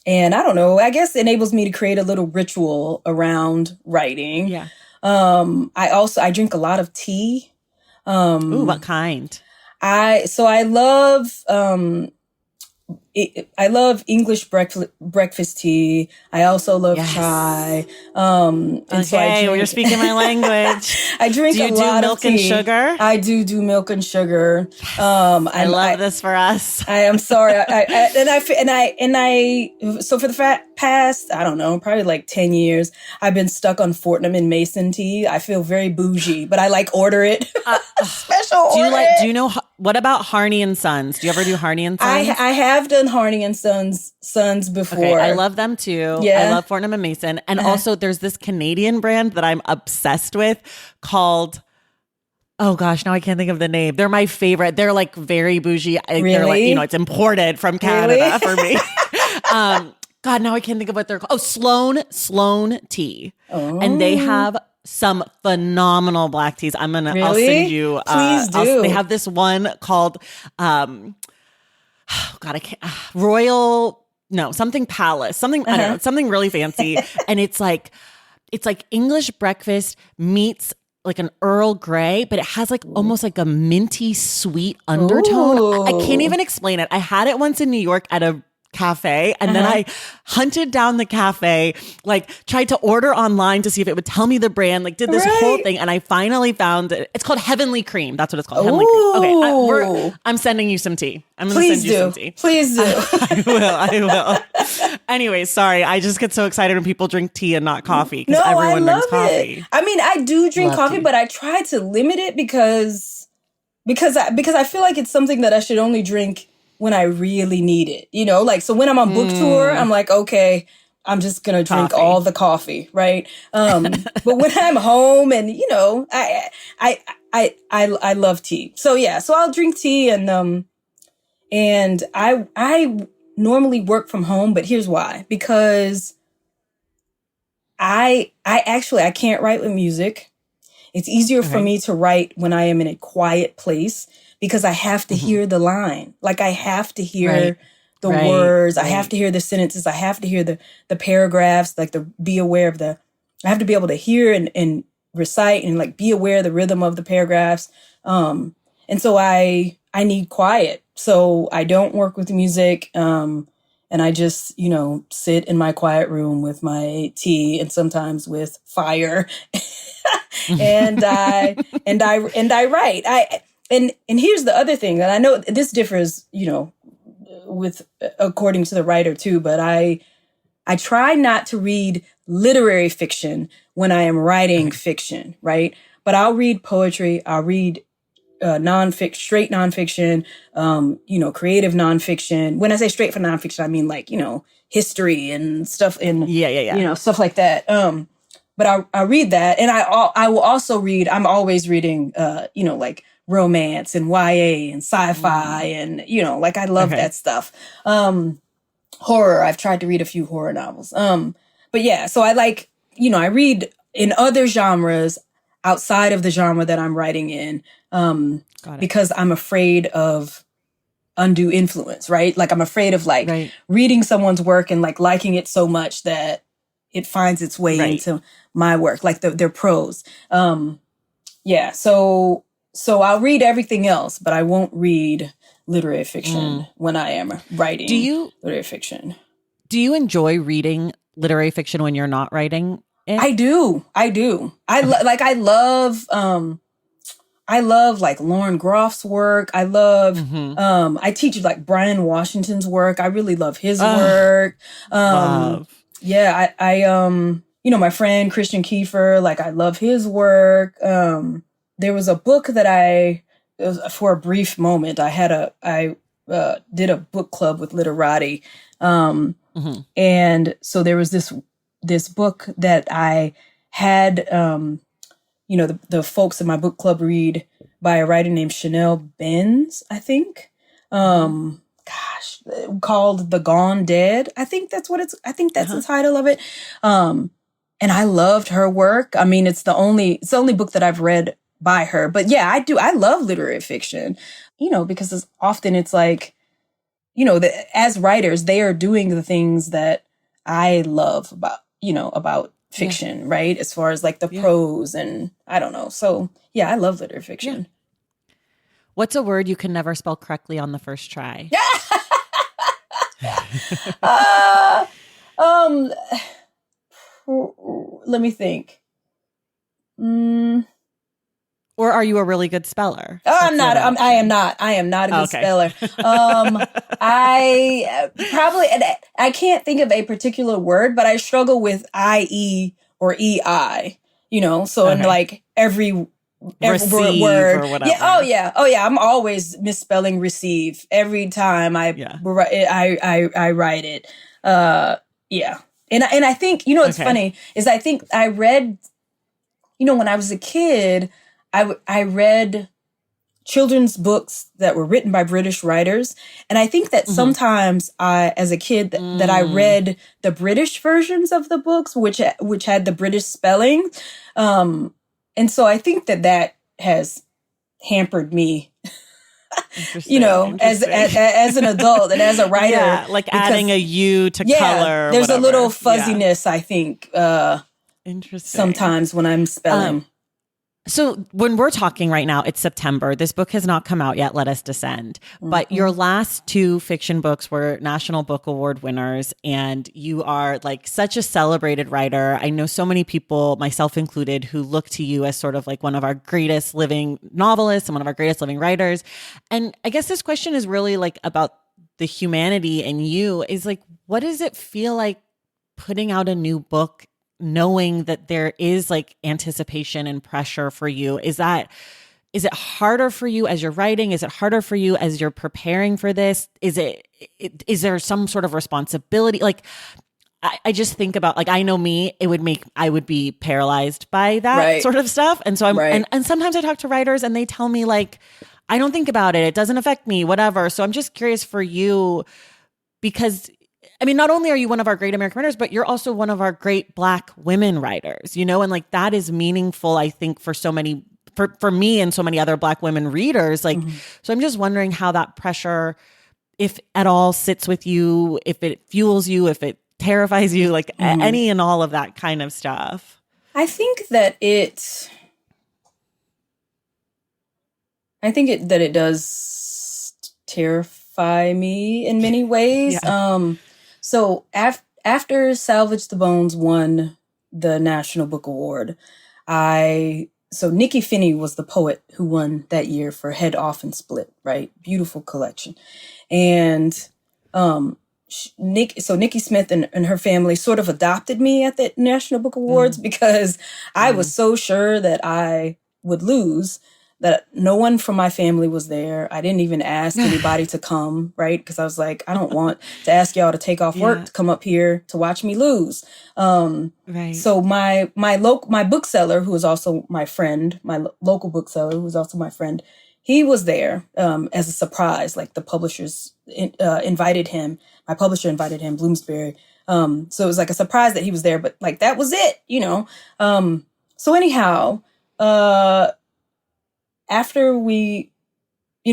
I don't know, I guess it enables me to create a little ritual around writing. Yeah. I drink a lot of tea. Ooh, what kind? I love I love English breakfast tea. I also love chai. And so you're speaking my language. I drink a lot of tea. Do you do milk and sugar? I do milk and sugar. I love this for us. I am sorry. So for the past, I don't know, probably like 10 years, I've been stuck on Fortnum and Mason tea. I feel very bougie, but I order it. Special order. Do you know, what about Harney and Sons? Do you ever do Harney and Sons? I have done Harney and Sons before. Okay, I love them too. Yeah. I love Fortnum and Mason. And also there's this Canadian brand that I'm obsessed with called, oh gosh, now I can't think of the name. They're my favorite. They're like very bougie. Really? They're like, it's imported from Canada for me. God, now I can't think of what they're called. Oh, Sloan Tea. Oh. And they have some phenomenal black teas. I'll send you. Please do. They have this one called, God, I can't, something Palace, I don't know, something really fancy. And it's like English breakfast meets like an Earl Grey, but it has like almost like a minty sweet undertone. I can't even explain it. I had it once in New York at a cafe, and then I hunted down the cafe, like tried to order online to see if it would tell me the brand, like did this whole thing, and I finally found it. It's called Heavenly Cream. That's what it's called. Heavenly Cream. Okay, I'm sending you some tea. I'm going to send you some tea. Please do. I will. Anyway, sorry. I just get so excited when people drink tea and not coffee, because everyone drinks coffee. I mean, I do drink coffee, but I try to limit it because I feel like it's something that I should only drink when I really need it, like, so when I'm on book tour, I'm like, okay, I'm just going to drink all the coffee. Right. But when I'm home and, I love tea. So yeah, so I'll drink tea and I normally work from home, but here's why, because I can't write with music. It's easier for me to write when I am in a quiet place, because I have to hear the line. Like I have to hear the words. I have to hear the sentences. I have to hear the paragraphs, like be aware of I have to be able to hear and recite and like be aware of the rhythm of the paragraphs. And so I need quiet. So I don't work with music. And I just, sit in my quiet room with my tea and sometimes with fire. and I write. And here's the other thing that I know this differs, with according to the writer too, but I try not to read literary fiction when I am writing fiction, right? But I'll read poetry, I'll read straight nonfiction, creative nonfiction. When I say straight for nonfiction, I mean like, history and stuff and stuff like that. But I read that, and I will also read. I'm always reading, like romance and YA and sci-fi, and like I love that stuff. Horror. I've tried to read a few horror novels. But yeah, so I like, I read in other genres outside of the genre that I'm writing in, because I'm afraid of undue influence, right? Like I'm afraid of reading someone's work and like liking it so much that it finds its way into my work, like their prose. So I'll read everything else, but I won't read literary fiction when I am writing literary fiction. Do you enjoy reading literary fiction when you're not writing it? I do. I love like Lauren Groff's work. I love, I teach like Brian Washington's work. I really love his work. Yeah, I my friend Christian Kiefer, like I love his work. There was a book that for a brief moment, I did a book club with Literati. And so there was this book that I had, the folks in my book club read by a writer named Chanel Benz, I think. Called The Gone Dead. I think that's the title of it. And I loved her work. I mean, it's the only book that I've read by her. But yeah, I love literary fiction, because it's like, as writers, they are doing the things that I love about fiction, right? As far as like the prose and I don't know. So yeah, I love literary fiction. Yeah. What's a word you can never spell correctly on the first try? Um, let me think. Or are you a really good speller? I am not. I am not a good speller. I probably, and I can't think of a particular word, but I struggle with IE or EI, so in like every word. Or whatever. Yeah. Oh yeah. I'm always misspelling receive every time I write it. Yeah. And I think, what's funny is I think I read, when I was a kid, I read children's books that were written by British writers. And I think that sometimes as a kid, that I read the British versions of the books, which had the British spelling. And so I think that has hampered me, as an adult and as a writer. Yeah, like adding a U to color. There's a little fuzziness, I think, interesting. sometimes when I'm spelling. So when we're talking right now, it's September. This book has not come out yet, Let Us Descend. But your last two fiction books were National Book Award winners, and you are like such a celebrated writer. I know so many people, myself included, who look to you as sort of like one of our greatest living novelists and one of our greatest living writers. And I guess this question is really like about the humanity in you, is like, what does it feel like putting out a new book, knowing that there is like anticipation and pressure for you? Is it harder for you as you're writing? Is it harder for you as you're preparing for this? Is there some sort of responsibility? Like, I just think about, like, I know me, I would be paralyzed by that sort of stuff. And so and sometimes I talk to writers and they tell me like, I don't think about it. It doesn't affect me, whatever. So I'm just curious for you, because I mean, not only are you one of our great American writers, but you're also one of our great Black women writers, and like that is meaningful, I think, for so many, for me and so many other Black women readers. Like, so I'm just wondering how that pressure, if at all, sits with you, if it fuels you, if it terrifies you, like any and all of that kind of stuff. I think that it does terrify me in many ways. Yeah. So after Salvage the Bones won the National Book Award, so Nikki Finney was the poet who won that year for Head Off and Split, right? Beautiful collection. And Nikki Smith and her family sort of adopted me at the National Book Awards because I was so sure that I would lose, that no one from my family was there. I didn't even ask anybody to come, right? Because I was like, I don't want to ask y'all to take off work to come up here to watch me lose. Right. So my bookseller, who is also my friend, my local bookseller, who is also my friend, he was there as a surprise. Like the publishers invited him. My publisher invited him, Bloomsbury. So it was like a surprise that he was there, but like that was it, So anyhow, after we,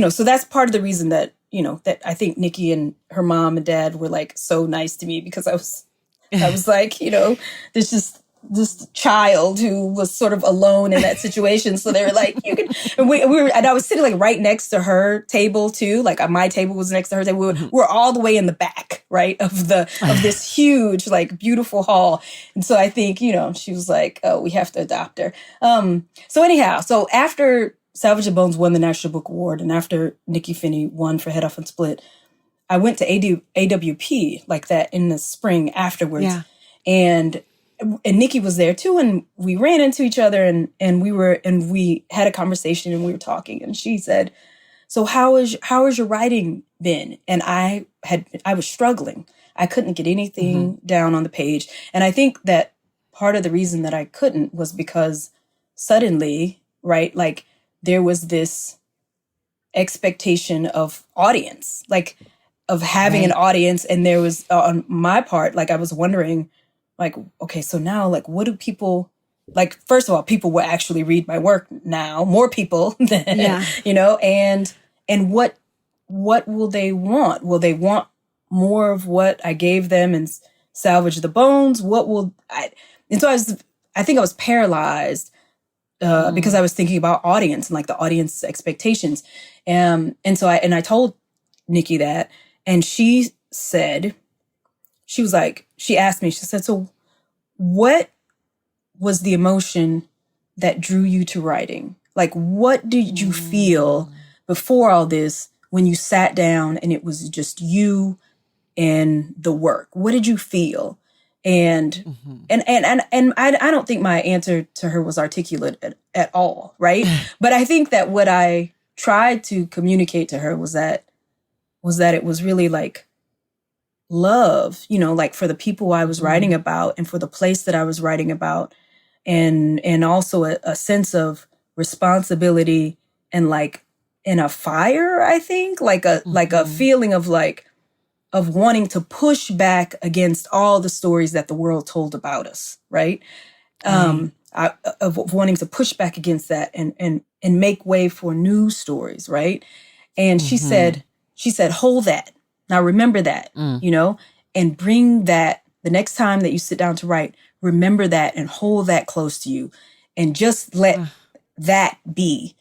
so that's part of the reason that, that I think Nikki and her mom and dad were like so nice to me, because I was like, this child who was sort of alone in that situation. So they were like, you can, and I was sitting like right next to her table too. Like my table was next to her table. We're all the way in the back, right, of this huge, like beautiful hall. And so I think, she was like, oh, we have to adopt her. So anyhow, so after Salvage the Bones won the National Book Award, and after Nikki Finney won for Head Off and Split, I went to AWP like that in the spring afterwards. Yeah. And Nikki was there too, and we ran into each other, and we had a conversation, and we were talking, and she said, so how is your writing been? And I was struggling. I couldn't get anything down on the page. And I think that part of the reason that I couldn't was because suddenly, right, like there was this expectation of audience, like of having an audience. And there was, on my part, like I was wondering, like, okay, so now, like, what do people, like, first of all, people will actually read my work now, more people than, and what will they want? Will they want more of what I gave them and Salvage the Bones? And so I think I was paralyzed because I was thinking about audience and like the audience expectations. And so I told Nikki that, and she said, she asked me, she said, so what was the emotion that drew you to writing? Like, what did you feel before all this when you sat down and it was just you and the work? What did you feel? And I don't think my answer to her was articulate at all, right? But I think that what I tried to communicate to her was that it was really like love, like for the people I was writing about and for the place that I was writing about, and also a sense of responsibility and like in a fire, I think, like a feeling of wanting to push back against all the stories that the world told about us, right? Of wanting to push back against that and make way for new stories, right? And she said, hold that. Now remember that, and bring that the next time that you sit down to write, remember that and hold that close to you and just let that be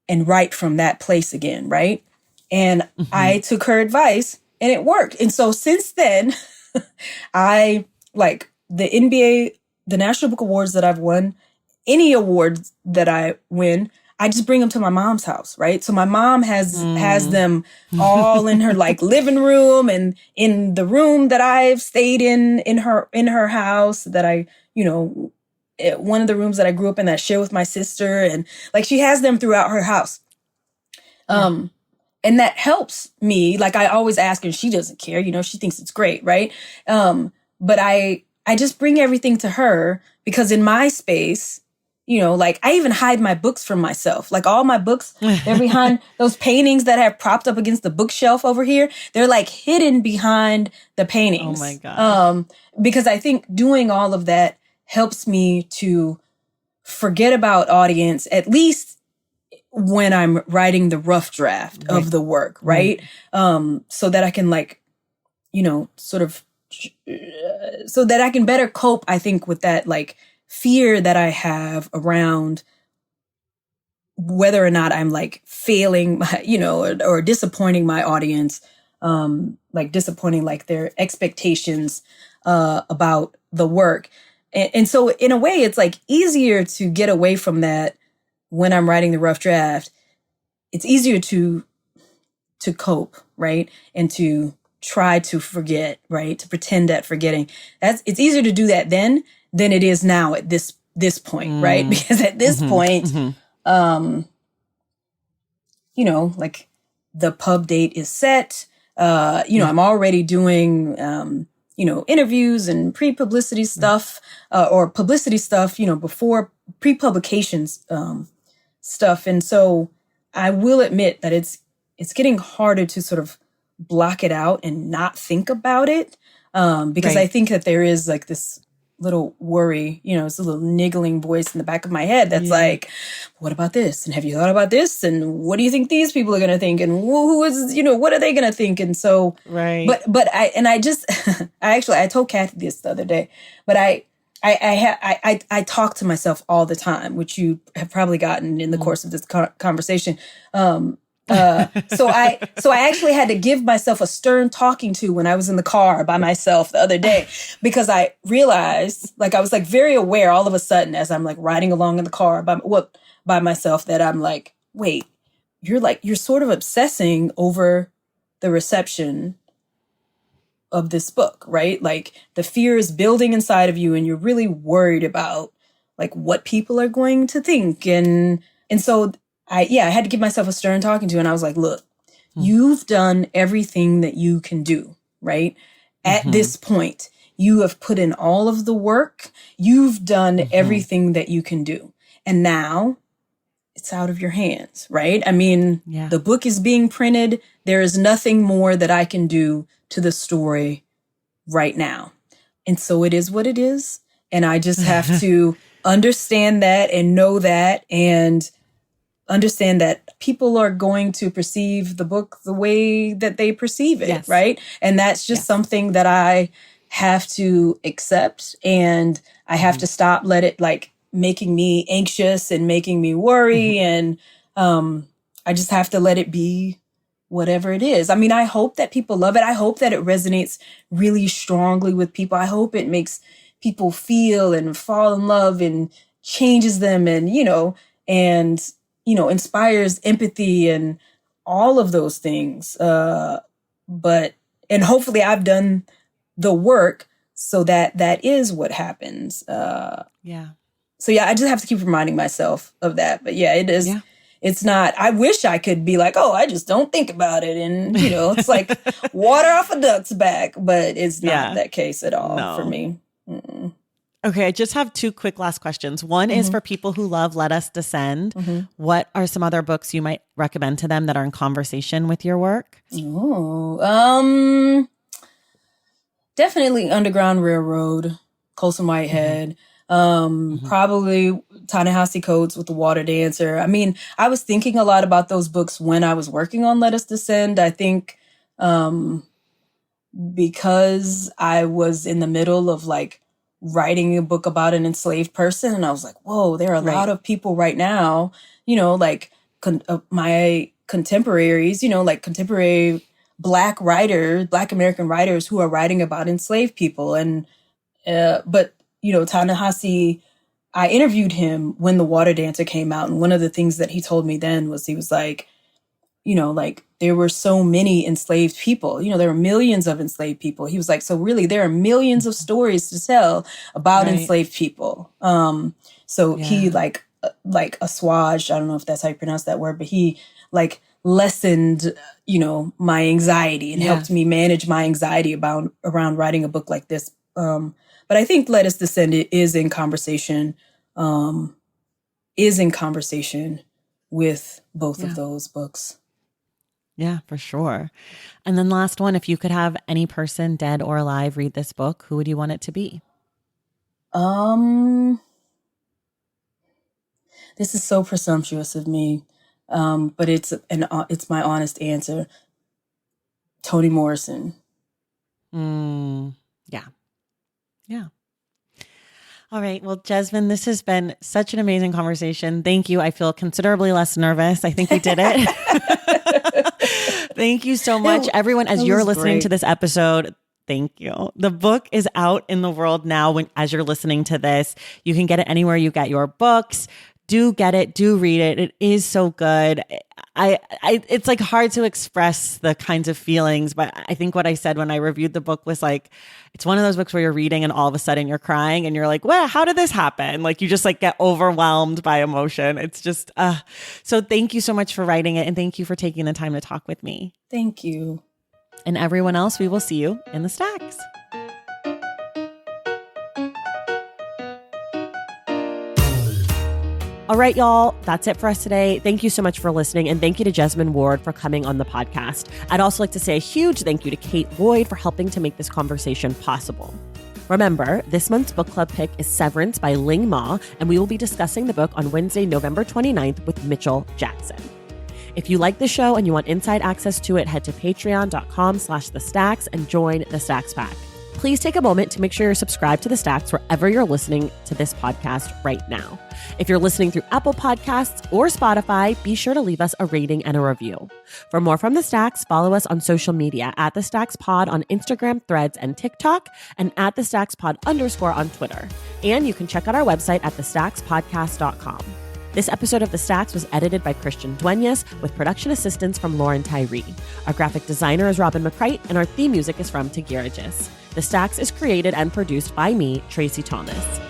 and write from that place again, right? And I took her advice and it worked. And so since then, I like the NBA, the National Book Awards that I've won, any awards that I win, I just bring them to my mom's house, right? So my mom has them all in her like living room and in the room that I've stayed in her house that I, one of the rooms that I grew up in that I share with my sister, and like she has them throughout her house. And that helps me. Like I always ask her, she doesn't care, she thinks it's great, right? But I just bring everything to her because in my space, like I even hide my books from myself. Like all my books, they're behind those paintings that have propped up against the bookshelf over here. They're like hidden behind the paintings. Oh my God. Because I think doing all of that helps me to forget about audience, at least when I'm writing the rough draft of the work, right? So that I can sort of, so that I can better cope, I think, with that like fear that I have around whether or not I'm like failing, or disappointing my audience, like disappointing like their expectations about the work. And so in a way, it's like easier to get away from that when I'm writing the rough draft. It's easier to cope, right? And to try to forget, right? To pretend at forgetting. It's easier to do that then than it is now at this point, right? Because at this point, like the pub date is set. I'm already doing, interviews and pre-publicity stuff, or publicity stuff, before pre-publications stuff. And so I will admit that it's getting harder to sort of block it out and not think about it, because I think that there is like this little worry, it's a little niggling voice in the back of my head that's like, what about this? And have you thought about this? And what do you think these people are going to think? And who is, what are they going to think? And so, but I told Kathy this the other day, but I talk to myself all the time, which you have probably gotten in the course of this conversation. So I actually had to give myself a stern talking to when I was in the car by myself the other day, because I realized, like, I was like very aware all of a sudden as I'm like riding along in the car by myself that I'm like, wait, you're sort of obsessing over the reception of this book, right? Like the fear is building inside of you and you're really worried about like what people are going to think. And so I had to give myself a stern talking to, and I was like, look, you've done everything that you can do, right? At this point, you have put in all of the work. You've done everything that you can do. And now it's out of your hands, right? I mean, the book is being printed. There is nothing more that I can do to the story right now. And so it is what it is. And I just have to understand that and know that and understand that people are going to perceive the book the way that they perceive it, right? And that's just something that I have to accept, and I have to stop let it like making me anxious and making me worry, and I just have to let it be whatever it is. I mean, I hope that people love it. I hope that it resonates really strongly with people. I hope it makes people feel and fall in love and changes them and, inspires empathy and all of those things. And hopefully I've done the work so that is what happens. Yeah. So yeah, I just have to keep reminding myself of that. But yeah, it is. Yeah. It's not, I wish I could be like, oh, I just don't think about it. And, it's like water off a duck's back, but it's not that case at all for me. Mm-mm. Okay, I just have 2 quick last questions. One is for people who love Let Us Descend. What are some other books you might recommend to them that are in conversation with your work? Definitely Underground Railroad, Colson Whitehead. Probably Ta-Nehisi Coates with The Water Dancer. I mean, I was thinking a lot about those books when I was working on Let Us Descend. I think because I was in the middle of like writing a book about an enslaved person, and I was like, whoa, there are a lot of people right now, like my contemporaries, like contemporary Black American writers who are writing about enslaved people. And but Ta-Nehisi, I interviewed him when The Water Dancer came out. And one of the things that he told me then was, he was like, there were so many enslaved people, there were millions of enslaved people. He was like, so really there are millions of stories to tell about enslaved people. He assuaged, I don't know if that's how you pronounce that word, but he like lessened, my anxiety and helped me manage my anxiety around writing a book like this. But I think Let Us Descend is in conversation with both of those books. Yeah, for sure. And then last one, if you could have any person, dead or alive, read this book, who would you want it to be? This is so presumptuous of me, but it's my honest answer. Toni Morrison. Yeah. All right. Well, Jesmyn, this has been such an amazing conversation. Thank you. I feel considerably less nervous. I think we did it. Thank you so much, everyone. As you're listening to this episode, thank you. The book is out in the world now. As you're listening to this, you can get it anywhere you get your books. Do get it. Do read it. It is so good. It's like hard to express the kinds of feelings, but I think what I said when I reviewed the book was like, it's one of those books where you're reading and all of a sudden you're crying and you're like, well, how did this happen? Like you just like get overwhelmed by emotion. It's just, so thank you so much for writing it. And thank you for taking the time to talk with me. Thank you. And everyone else, we will see you in the stacks. All right, y'all, that's it for us today. Thank you so much for listening, and thank you to Jesmyn Ward for coming on the podcast. I'd also like to say a huge thank you to Kate Lloyd for helping to make this conversation possible. Remember, this month's book club pick is Severance by Ling Ma, and we will be discussing the book on Wednesday, November 29th with Mitchell Jackson. If you like the show and you want inside access to it, head to patreon.com/thestacks and join the Stacks Pack. Please take a moment to make sure you're subscribed to The Stacks wherever you're listening to this podcast right now. If you're listening through Apple Podcasts or Spotify, be sure to leave us a rating and a review. For more from The Stacks, follow us on social media at The Stacks Pod on Instagram, Threads, and TikTok, and at The Stacks Pod _ on Twitter. And you can check out our website at thestackspodcast.com. This episode of The Stacks was edited by Christian Duenas with production assistance from Lauren Tyree. Our graphic designer is Robin McCrite, and our theme music is from Tagiragis. The Stacks is created and produced by me, Tracy Thomas.